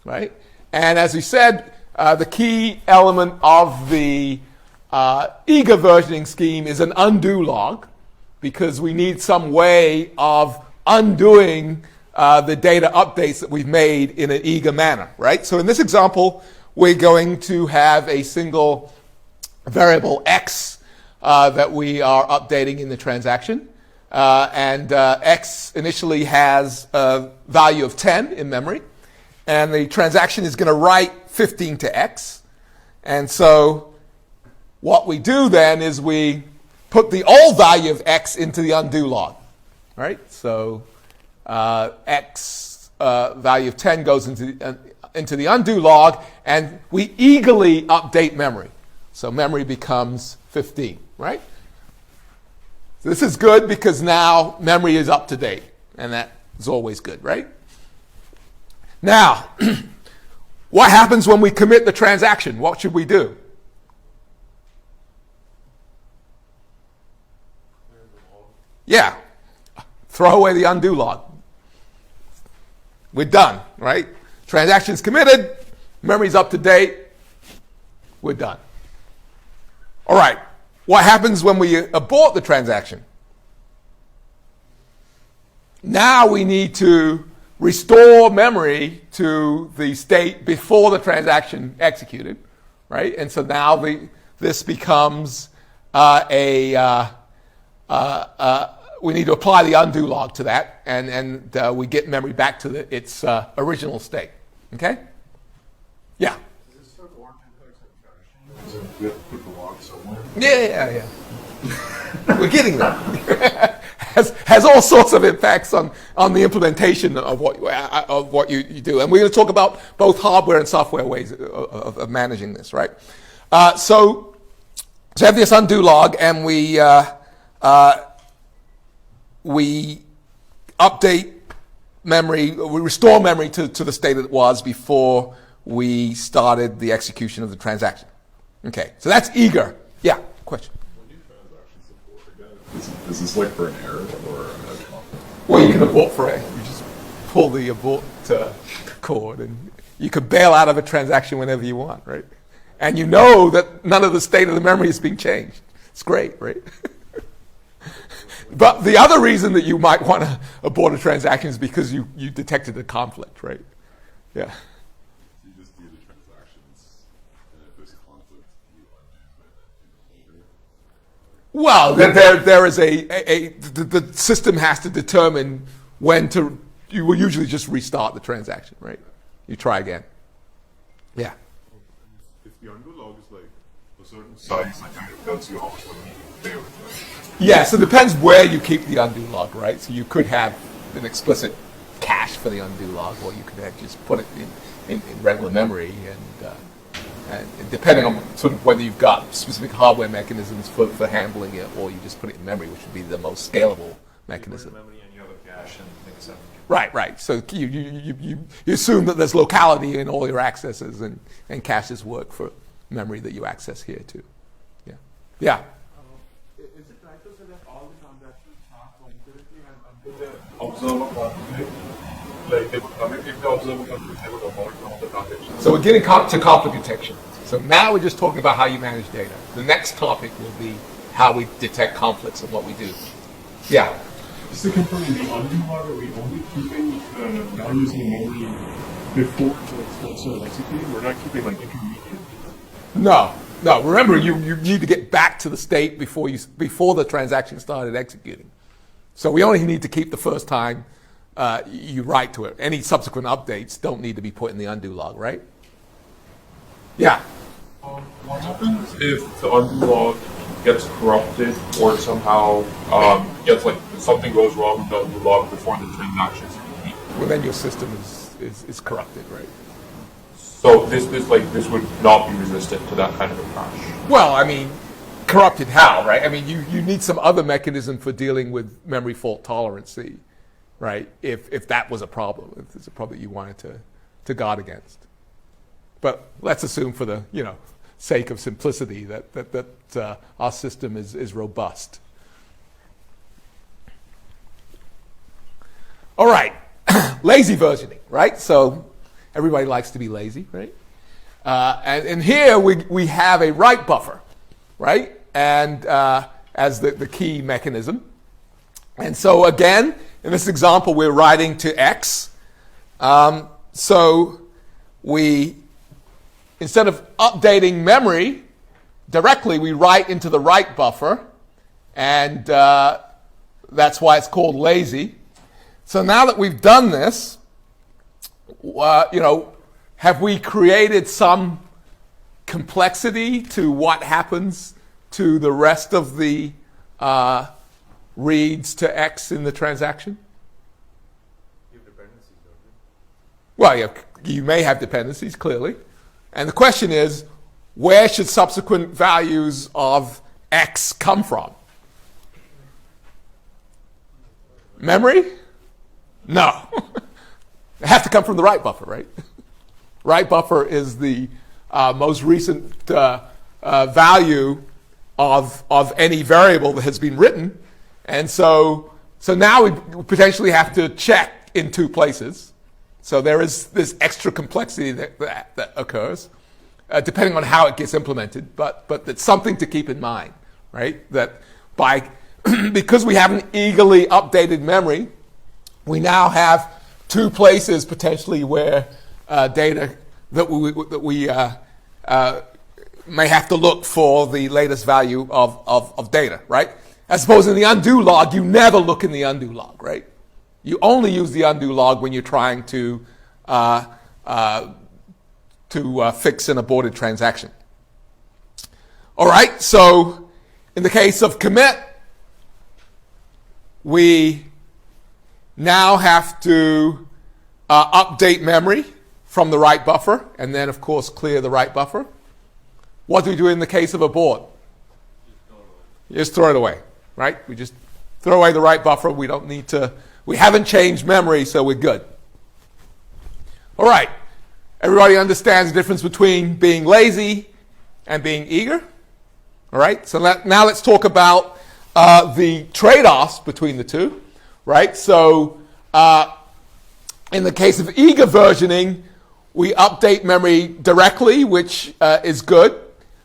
right? And as we said, the key element of the eager versioning scheme is an undo log, because we need some way of undoing the data updates that we've made in an eager manner, right? So in this example, we're going to have a single variable x that we are updating in the transaction. And x initially has a value of 10 in memory. And the transaction is going to write 15 to x. And so what we do then is we put the old value of x into the undo log, right? So x value of 10 goes into the undo log, and we eagerly update memory. So memory becomes 15, right? So this is good because now memory is up to date, and that is always good, right? Now, what happens when we commit the transaction? What should we do? Yeah, throw away the undo log. We're done, right? Transaction's committed, memory's up to date, we're done. All right, what happens when we abort the transaction? Now we need to restore memory to the state before the transaction executed, right? And so now this becomes we need to apply the undo log to that, and we get memory back to its original state. Okay? Yeah. Is this sort of orange and code we have to put the log somewhere? Yeah. We're getting there. has all sorts of impacts on the implementation of what you do, and we're going to talk about both hardware and software ways of managing this, right? So we have this undo log, and we update memory, we restore memory to the state that it was before we started the execution of the transaction. Okay, so that's eager. Yeah, question? When do transactions abort again? Is this like for an error or an outcome? Well, you can abort for it. You just pull the abort cord, and you can bail out of a transaction whenever you want, right? And you know that none of the state of the memory is being changed. It's great, right? But the other reason that you might want to abort a transaction is because you detected a conflict, right? Yeah. So you just do the transactions, and if there's a conflict, you undo it. Well, there is the system has to determine when to. You will usually just restart the transaction, right? You try again. Yeah. If the undo log is like a certain size, like it tells you how much money you pay with it. Yes, it depends where you keep the undo log, right? So you could have an explicit cache for the undo log, or you could have just put it in regular memory, and And depending on sort of whether you've got specific hardware mechanisms for handling it, or you just put it in memory, which would be the most scalable mechanism. You put it in memory and you have a cache and things happen. Right. So you assume that there's locality in all your accesses, and caches work for memory that you access here too. Yeah. Is it right to say that all the transactions start concurrently and until the observer completes? Like if the observer completes, I would avoid some of the transactions. So we're getting to conflict detection. So now we're just talking about how you manage data. The next topic will be how we detect conflicts and what we do. Yeah. Just to confirm, in the undo log, are we only keeping values in memory before the external executing? We're not keeping like intermediate. No. Remember, you need to get back to the state before the transaction started executing. So we only need to keep the first time you write to it. Any subsequent updates don't need to be put in the undo log, right? Yeah. What happens if the undo log gets corrupted or somehow gets like something goes wrong with the undo log before the transaction is complete? Well, then your system is corrupted, right? So this would not be resistant to that kind of a crash. Well, I mean, corrupted how, right? I mean, you need some other mechanism for dealing with memory fault tolerancy, right? If that was a problem, if it's a problem that you wanted to guard against. But let's assume for the sake of simplicity that our system is robust. All right, lazy versioning, right? So everybody likes to be lazy, right? And here we have a write buffer, right? And as the key mechanism. And so again, in this example, we're writing to X. So we, instead of updating memory directly, we write into the write buffer. And that's why it's called lazy. So now that we've done this, have we created some complexity to what happens to the rest of the reads to X in the transaction? You have dependencies, don't you? Well, you may have dependencies, clearly. And the question is, where should subsequent values of X come from? Memory? No. They have to come from the write buffer, right? Write buffer is the most recent value of any variable that has been written. And so now we potentially have to check in two places. So there is this extra complexity that occurs, depending on how it gets implemented. But it's something to keep in mind, right? That because we haven't eagerly updated memory, we now have two places potentially where data that we may have to look for the latest value of data, right? I suppose in the undo log, you never look in the undo log, right? You only use the undo log when you're trying to fix an aborted transaction. All right, so in the case of commit, we now have to update memory from the write buffer, and then, of course, clear the write buffer. What do we do in the case of abort? Just throw it away, right? We just throw away the write buffer. We don't need to. We haven't changed memory, so we're good. All right. Everybody understands the difference between being lazy and being eager? All right. So now let's talk about the trade-offs between the two, right? So in the case of eager versioning, we update memory directly, which is good.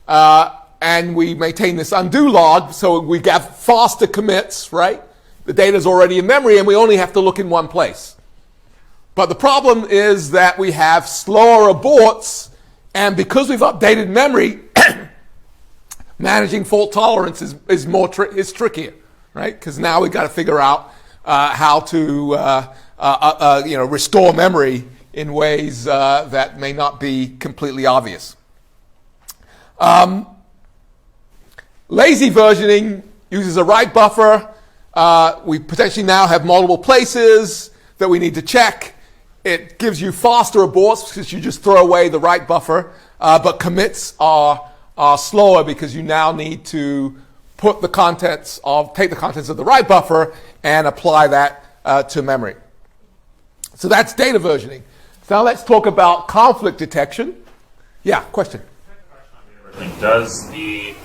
And we maintain this undo log, so we get faster commits, right? The data's already in memory, and we only have to look in one place. But the problem is that we have slower aborts, and because we've updated memory, managing fault tolerance is trickier, right? Because now we've got to figure out how to restore memory in ways that may not be completely obvious. Lazy versioning uses a write buffer. We potentially now have multiple places that we need to check. it gives you faster aborts because you just throw away the write buffer, but commits are slower because you now need to take the contents of the write buffer and apply that to memory. So that's data versioning. So now let's talk about conflict detection. Yeah, question. Does the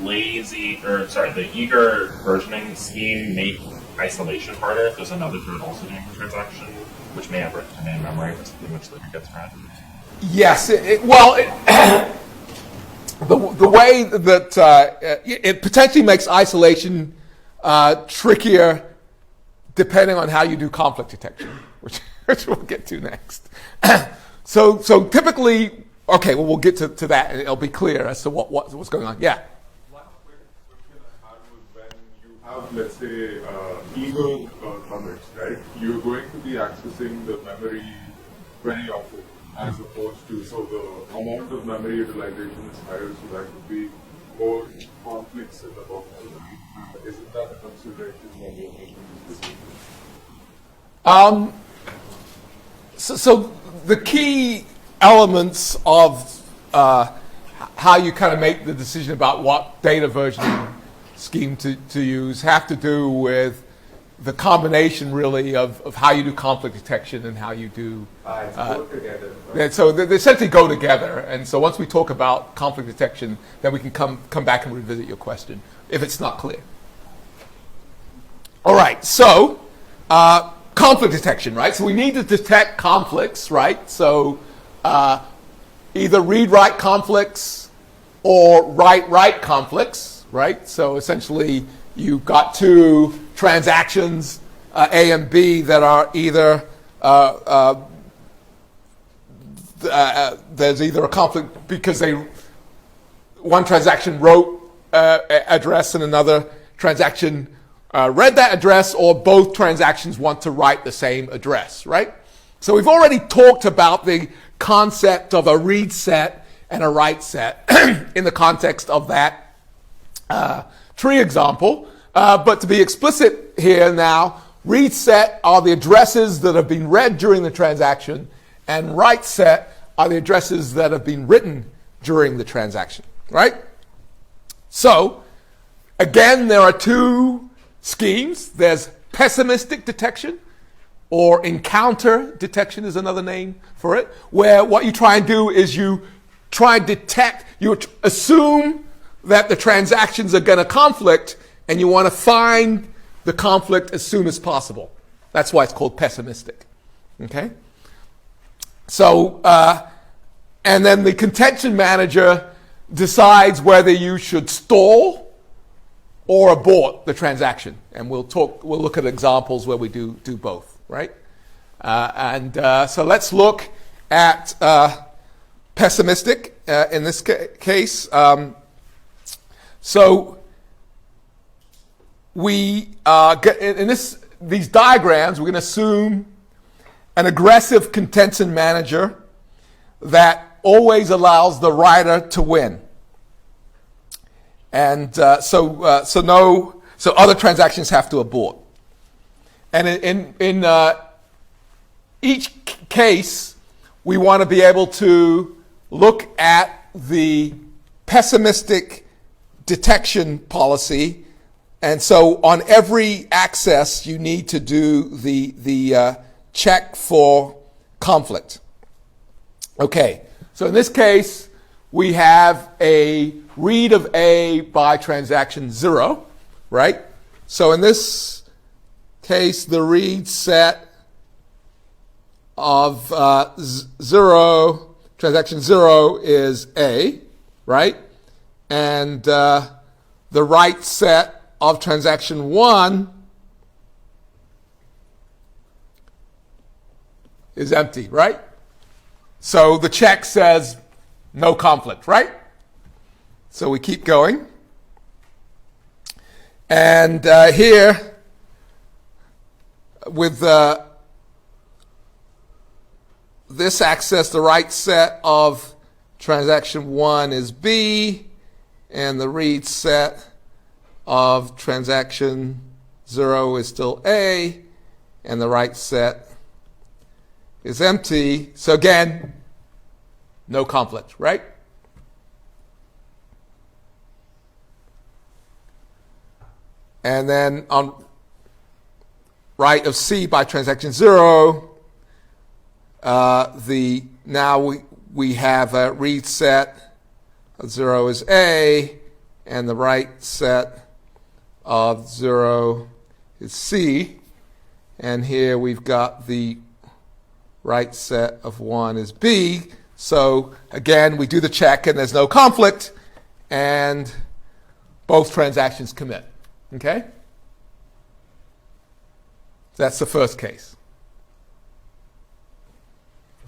the eager versioning scheme make isolation harder if there's another thread also doing the transaction, which may have written in memory, but something which later gets read? Yes. The way that it potentially makes isolation trickier depending on how you do conflict detection, which we'll get to next. So typically, okay, well, we'll get to that, and it'll be clear as to what's going on. Yeah. One quick question I had was when you have, let's say, eager commits, right? You're going to be accessing the memory very often, as opposed to, so the amount of memory utilization is higher, so that could be more conflicts in the buffer. Isn't that a consideration when you're making this decision? So the key elements of how you kind of make the decision about what data versioning scheme to use have to do with the combination, really, of how you do conflict detection and how you do. Go together. And so they essentially go together. And so once we talk about conflict detection, then we can come back and revisit your question if it's not clear. All right. So conflict detection, right? So we need to detect conflicts, right? So either read-write conflicts or write-write conflicts, right? So essentially, you've got two transactions, A and B, that are either there's either a conflict because one transaction wrote address and another transaction read that address, or both transactions want to write the same address, right? So we've already talked about the concept of a read set and a write set in the context of that tree example. But to be explicit here now, read set are the addresses that have been read during the transaction, and write set are the addresses that have been written during the transaction, right? So, again, there are two schemes. There's pessimistic detection, or encounter detection is another name for it, where what you try and do is you try and detect, you assume that the transactions are going to conflict, and you want to find the conflict as soon as possible. That's why it's called pessimistic. Okay? So, and then the contention manager decides whether you should stall or abort the transaction. And we'll look at examples where we do both, right? So let's look at pessimistic in this case. So we get in these diagrams, we're going to assume an aggressive contention manager that always allows the writer to win, and so other transactions have to abort. And in each case, we want to be able to look at the pessimistic detection policy. And so on every access, you need to do the check for conflict. Okay, so in this case, we have a read of A by transaction 0, right? So in this case, the read set of transaction 0 is A, right? And the write set of transaction 1 is empty, right? So the check says no conflict, right? So we keep going. And here, with this access, the write set of transaction 1 is B, and the read set of transaction 0 is still A, and the write set is empty. So again, no conflict, right? And then on right of C by transaction 0, now we have a read set of 0 is A, and the write set of 0 is C. And here we've got the write set of 1 is B. So again, we do the check and there's no conflict, and both transactions commit. Okay? That's the first case.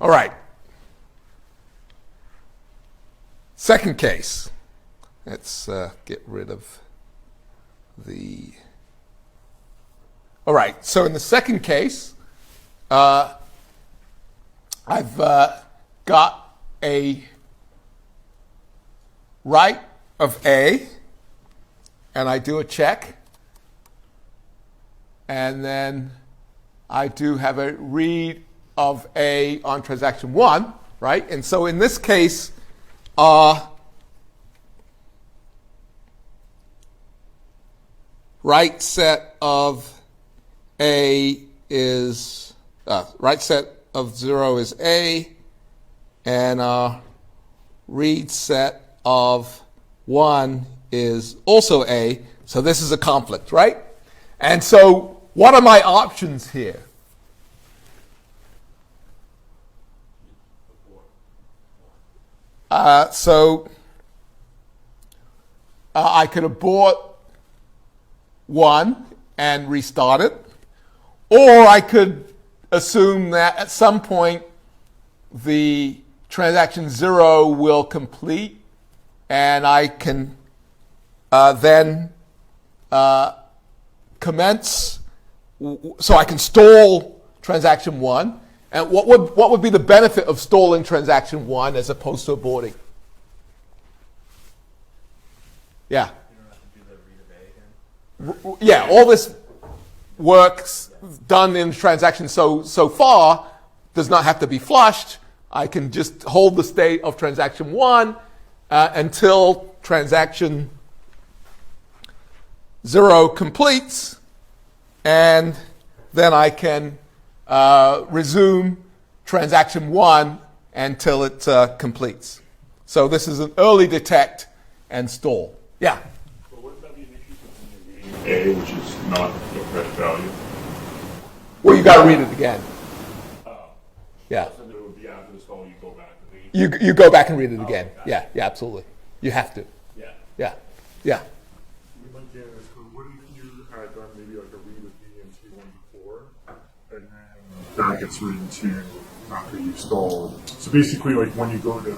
All right. Second case. Let's get rid of the... All right. So in the second case, I've got a write of A, and I do a check, and then I do have a read of A on transaction 1, right? And so in this case, write set of A is, write set of 0 is A, and read set of 1 is also A. So this is a conflict, right? And so what are my options here? I could abort 1 and restart it, or I could assume that at some point the transaction 0 will complete, and I can then commence, so I can stall transaction 1. And what would be the benefit of stalling transaction 1 as opposed to aborting? Yeah. You don't have to do the read of A again. Yeah, all this work's done in transaction so far does not have to be flushed. I can just hold the state of transaction 1 until transaction 0 completes, and then I can resume transaction 1 until it completes. So this is an early detect and stall. Yeah? But wouldn't that be an issue when you're reading A, which is not the correct value? Well, you got to read it again. Yeah. So it would be after the stall, you go back and read. You go back and read it again. Yeah, absolutely. You have to. Yeah. Yeah. What if you had done maybe like a read of B and T1 before, and then that gets written to after you stalled? So basically, like when you go to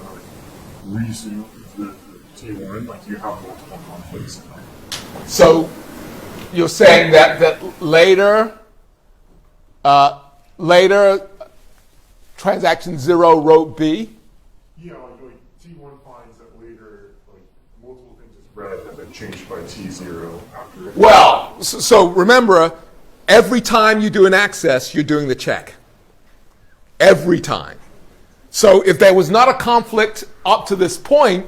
resume the T1, like you have multiple conflicts. So you're saying that later transaction 0 wrote B? Yeah, like T1 finds that later, like multiple things is read have been changed by T0 after. Well, so remember, every time you do an access, you're doing the check. Every time. So if there was not a conflict up to this point,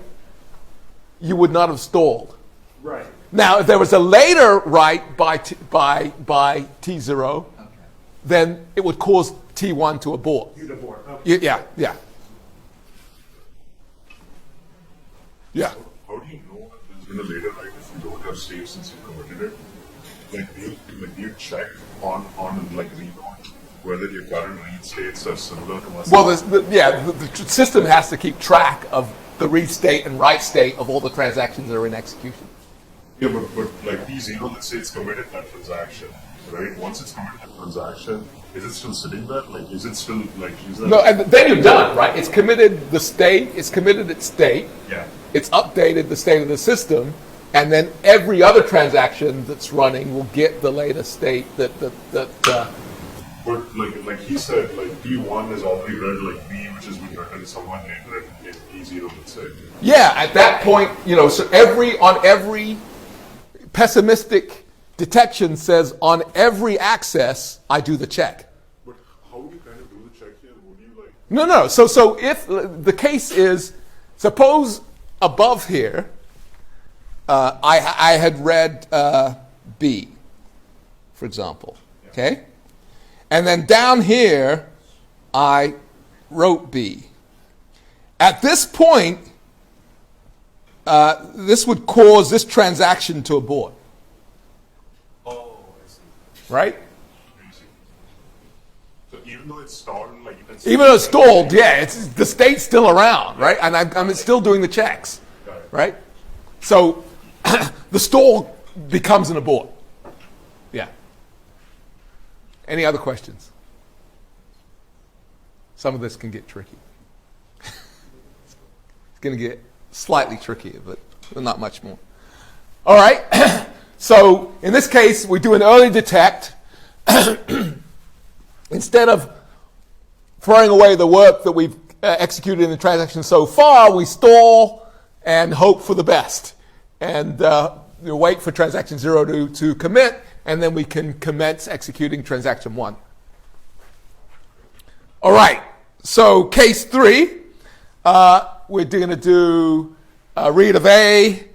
you would not have stalled. Right. Now, if there was a later write by T0, then it would cause T1 to abort. You'd abort. Okay. Yeah. How do you know that there's been a later write if you don't have save since you converted it? Do you check on like read on whether your current read states are similar to what's Well, the system has to keep track of the read state and write state of all the transactions that are in execution. Yeah, but like T0, let's say it's committed that transaction, right? Once it's committed that transaction, is it still sitting there? Like, is it still like? No, and then you're done, right? It's committed the state. It's committed its state. Yeah. It's updated the state of the system, and then every other transaction that's running will get the latest state that. But like he said, like P1 is already read like B, which has been written somewhat later in P0, let's say. Yeah, at that point, so on every pessimistic detection says on every access I do the check. But how do you kind of do the check here? No. So if the case is, suppose above here, I had read B, for example, okay? And then down here, I wrote B. At this point, this would cause this transaction to abort. Oh, I see. Right? So even though it's stalled, like you can Even though it's stalled, yeah, the state's still around, right? And I'm still doing the checks, right? So the stall becomes an abort. Yeah. Any other questions? Some of this can get tricky. It's going to get slightly trickier, but not much more. All right. So in this case, we do an early detect. Instead of throwing away the work that we've executed in the transaction so far, we stall and hope for the best. And we wait for transaction 0 to commit, and then we can commence executing transaction 1. All right. So case 3, we're going to do read of A.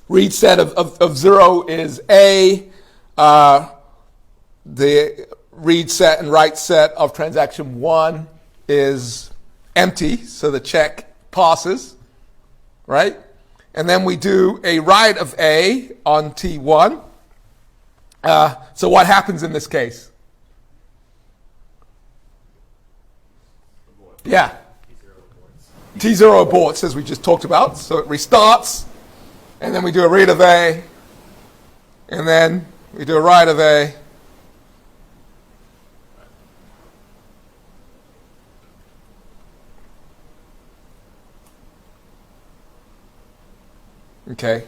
Read set of 0 is A. The read set and write set of transaction 1 is empty, so the check passes, right? And then we do a write of A on T1. So what happens in this case? Yeah. T0 aborts, as we just talked about. So it restarts, and then we do a read of A, and then we do a write of A. Okay.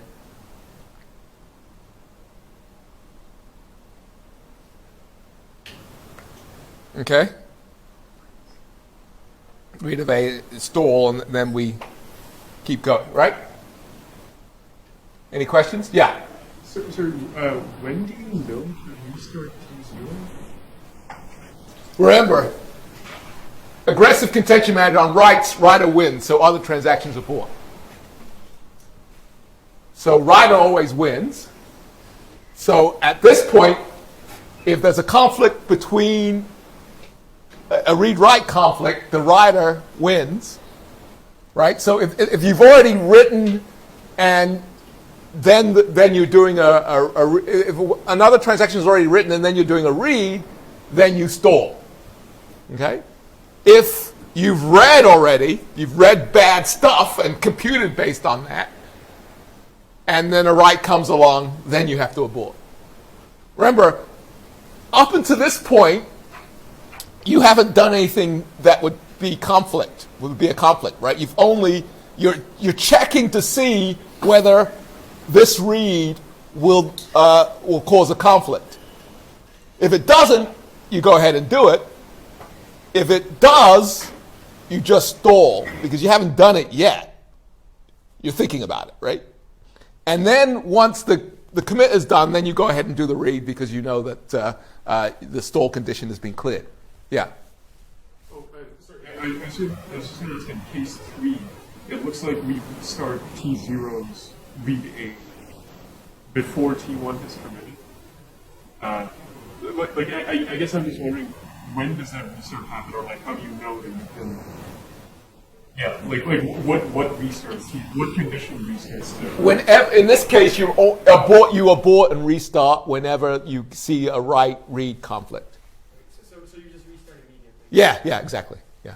Okay. Read of A, stall, and then we keep going, right? Any questions? Yeah. So when do you know to restart T0? Remember, aggressive contention manager on writes, writer wins, so other transactions abort. So writer always wins. So at this point, if there's a conflict between a read-write conflict, the writer wins, right? So if you've already written and then you're doing if another transaction is already written and then you're doing a read, then you stall, okay? If you've read already, you've read bad stuff and computed based on that, and then a write comes along, then you have to abort. Remember, up until this point, you haven't done anything that would be a conflict, right? You're checking to see whether this read will cause a conflict. If it doesn't, you go ahead and do it. If it does, you just stall because you haven't done it yet. You're thinking about it, right? And then once the commit is done, then you go ahead and do the read because you know that the stall condition has been cleared. Yeah. Oh, sorry. I was just going to ask in case 3, it looks like we start T0's read A before T1 has committed. I guess I'm just wondering, when does that restart happen, or like how do you know that you can? Yeah, like what restarts? What condition restarts? Whenever, in this case, you abort and restart whenever you see a write-read conflict. So you just restart immediately? Yeah, exactly. Yeah.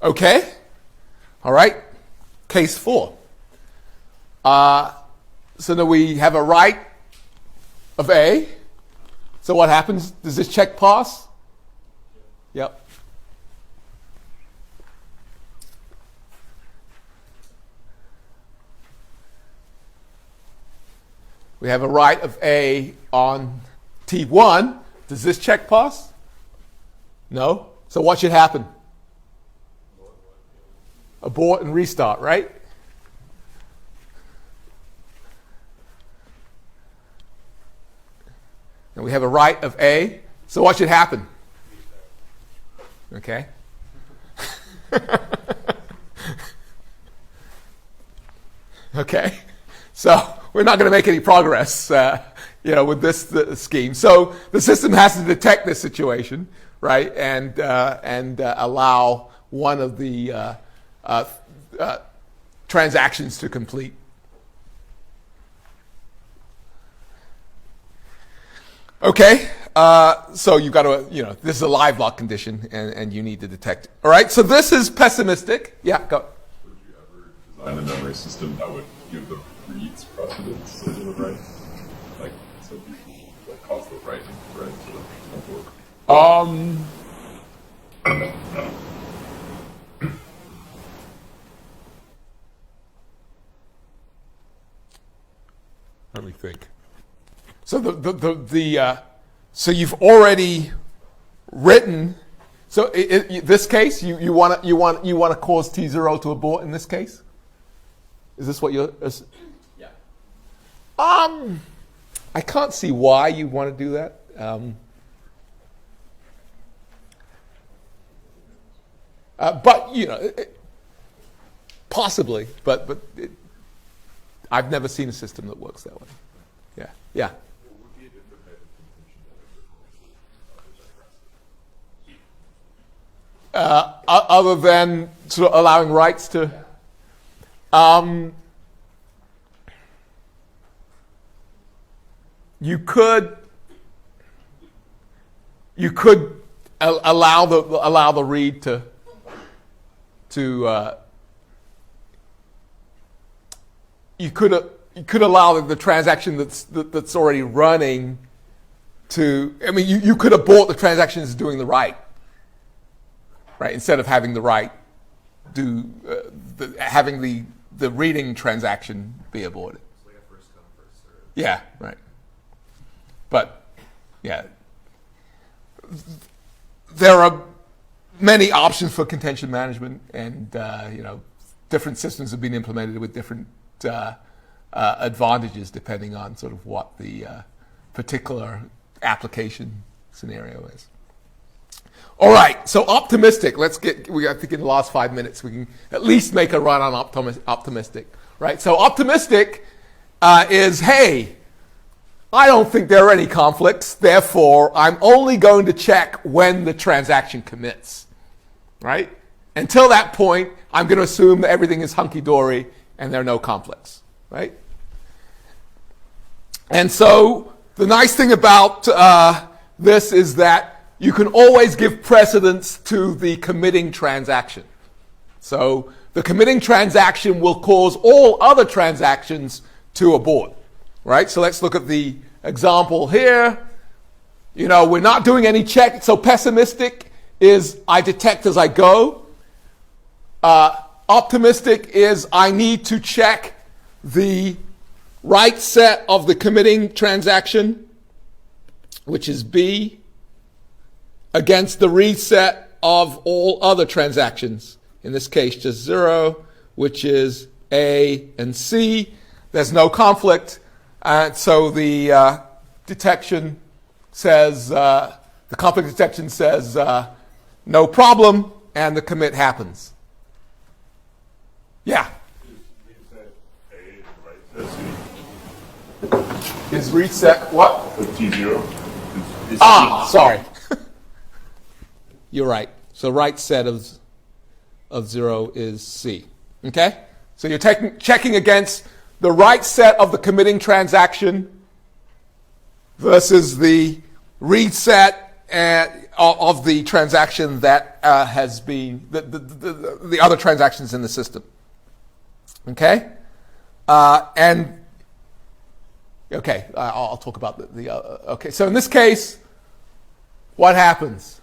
Okay. All right. Case 4. So now we have a write of A. So what happens? Does this check pass? Yep. We have a write of A on T1. Does this check pass? No. So what should happen? Abort and restart, right? and we have a write of A. So what should happen? Okay. Okay. So we're not going to make any progress, with this scheme. So the system has to detect this situation, right, and allow one of the transactions to complete. Okay, so you've got to, this is a live lock condition, and you need to detect it. All right, so this is pessimistic. Yeah, go. Would you ever design a memory system that would give the reads precedence over the write? Like, so you cause the write to the board? Let me think. So so you've already written. So this case, you want to cause T0 to abort in this case. Is this what you're? Yeah. I can't see why you want to do that. But possibly. But I've never seen a system that works that way. Yeah. Yeah. Other than sort of allowing rights to, you could allow the read to you could allow the transaction that's already running to. I mean, you could abort the transaction that's doing the write. Right, instead of having the write do having the reading transaction be aborted. It's like a first come, first serve. Yeah, right. But yeah, there are many options for contention management, and different systems have been implemented with different advantages depending on sort of what the particular application scenario is. All right, so optimistic. I think in the last 5 minutes we can at least make a run on optimistic, right? So optimistic is, hey, I don't think there are any conflicts, therefore I'm only going to check when the transaction commits, right? Until that point, I'm going to assume that everything is hunky-dory and there are no conflicts, right? And so the nice thing about this is that you can always give precedence to the committing transaction. So the committing transaction will cause all other transactions to abort, right? So let's look at the example here. We're not doing any check. So pessimistic is I detect as I go. Optimistic is I need to check the write set of the committing transaction, which is B, against the read set of all other transactions. In this case, just 0, which is A and C. There's no conflict. So the detection says, the conflict detection says no problem, and the commit happens. Yeah? Is read set what? T0. Sorry. You're right. So write set of 0 is C. Okay? So you're checking against the write set of the committing transaction versus the read set of the transaction that has been the other transactions in the system. Okay? I'll talk about okay. So in this case, what happens?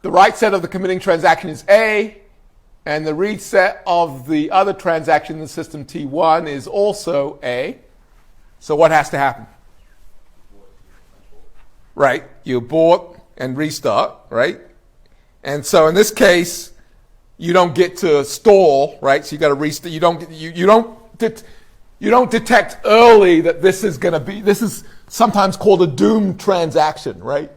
The write set of the committing transaction is A, and the read set of the other transaction in the system T1 is also A. So what has to happen? Right, you abort and restart, right? And so in this case, you don't get to stall, right? So you got to restart. You don't detect early that this is going to be. This is sometimes called a doomed transaction, right?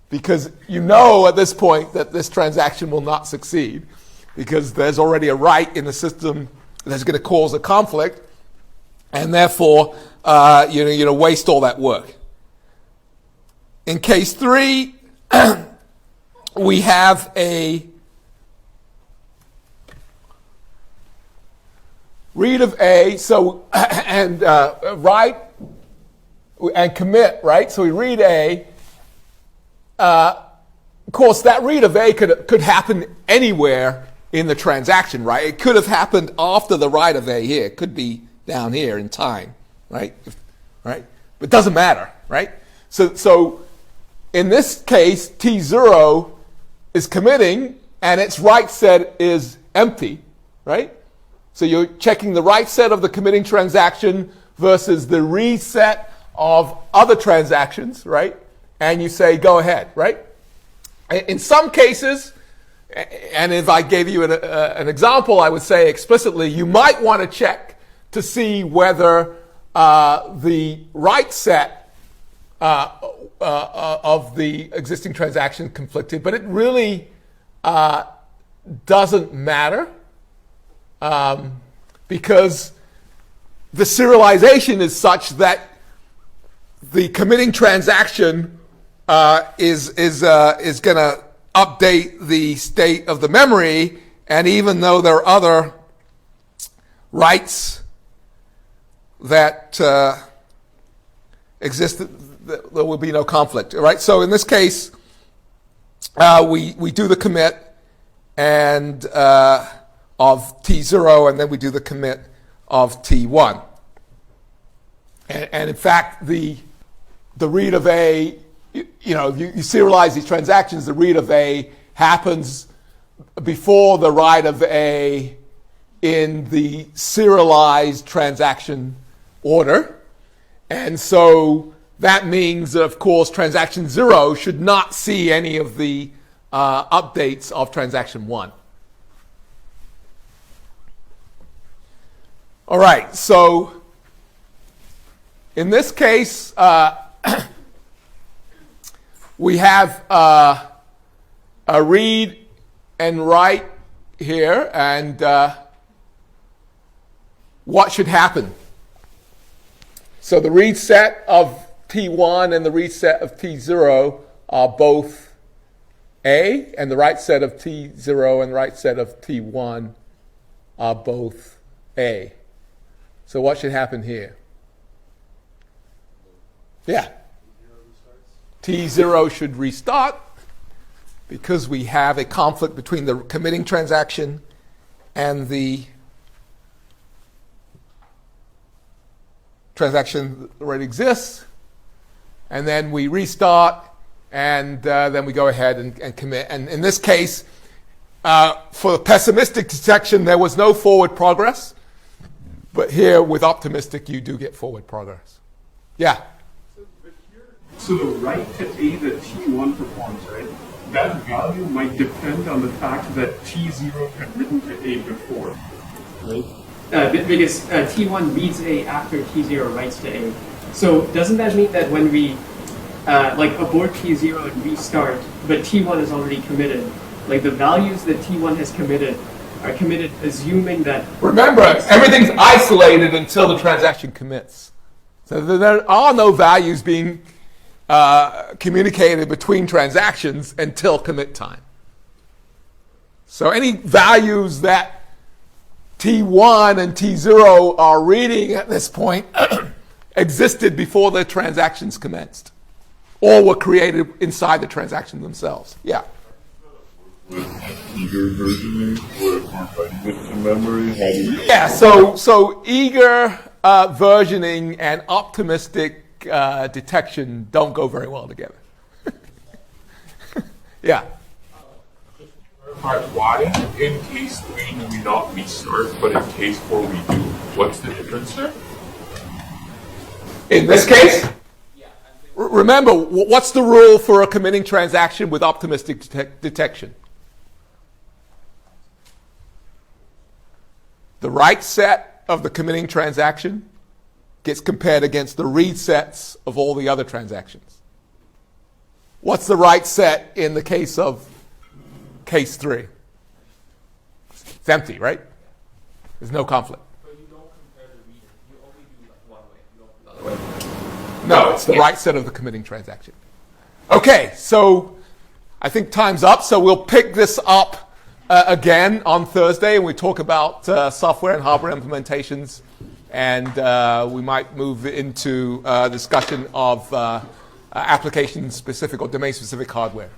Because you know at this point that this transaction will not succeed because there's already a write in the system that's going to cause a conflict, and therefore you waste all that work. In case 3, we have a read of A, so and write and commit, right? So we read A. Of course, that read of A could happen anywhere in the transaction, right? It could have happened after the write of A here. It could be down here in time, right? Right? But it doesn't matter, right? So in this case, T0 is committing, and its write set is empty, right? So you're checking the write set of the committing transaction versus the read set of other transactions, right? And you say, go ahead, right? In some cases, and if I gave you an example, I would say explicitly, you might want to check to see whether the write set of the existing transaction conflicted, but it really doesn't matter because the serialization is such that the committing transaction is going to update the state of the memory, and even though there are other writes that exist, there will be no conflict, right? So in this case, we do the commit and of T0, and then we do the commit of T1. And in fact, the read of A, you serialize these transactions, the read of A happens before the write of A in the serialized transaction order. And so that means that, of course, transaction 0 should not see any of the updates of transaction 1. All right, so in this case, we have a read and write here, and what should happen? So the read set of T1 and the read set of T0 are both A, and the write set of T0 and write set of T1 are both A. So what should happen here? Yeah. T0 should restart because we have a conflict between the committing transaction and the transaction that already exists. And then we restart, and then we go ahead and commit. And in this case, for the pessimistic detection, there was no forward progress. But here, with optimistic, you do get forward progress. Yeah? So the write to A that T1 performs, right? That value might depend on the fact that T0 had written to A before, right? Because T1 reads A after T0 writes to A. So doesn't that mean that when we abort T0 and restart, but T1 is already committed, like the values that T1 has committed are committed assuming that... Remember, everything's isolated until the transaction commits. So there are no values being communicated between transactions until commit time. So any values that T1 and T0 are reading at this point existed before the transactions commenced, or were created inside the transaction themselves. Yeah. Eager versioning, or if you're writing it to memory, how do you... Yeah, so eager versioning and optimistic detection don't go very well together. Yeah. Why in case 3 do we not restart, but in case 4 we do? What's the difference there? In this case? Remember, what's the rule for a committing transaction with optimistic detection? The write set of the committing transaction gets compared against the read sets of all the other transactions. What's the write set in the case of case 3? It's empty, right? There's no conflict. But you don't compare the reader. You only do like one way. You don't do the other way. No, it's the write set of the committing transaction. Okay, so I think time's up. So we'll pick this up again on Thursday, and we talk about software and hardware implementations, and we might move into discussion of application-specific or domain-specific hardware.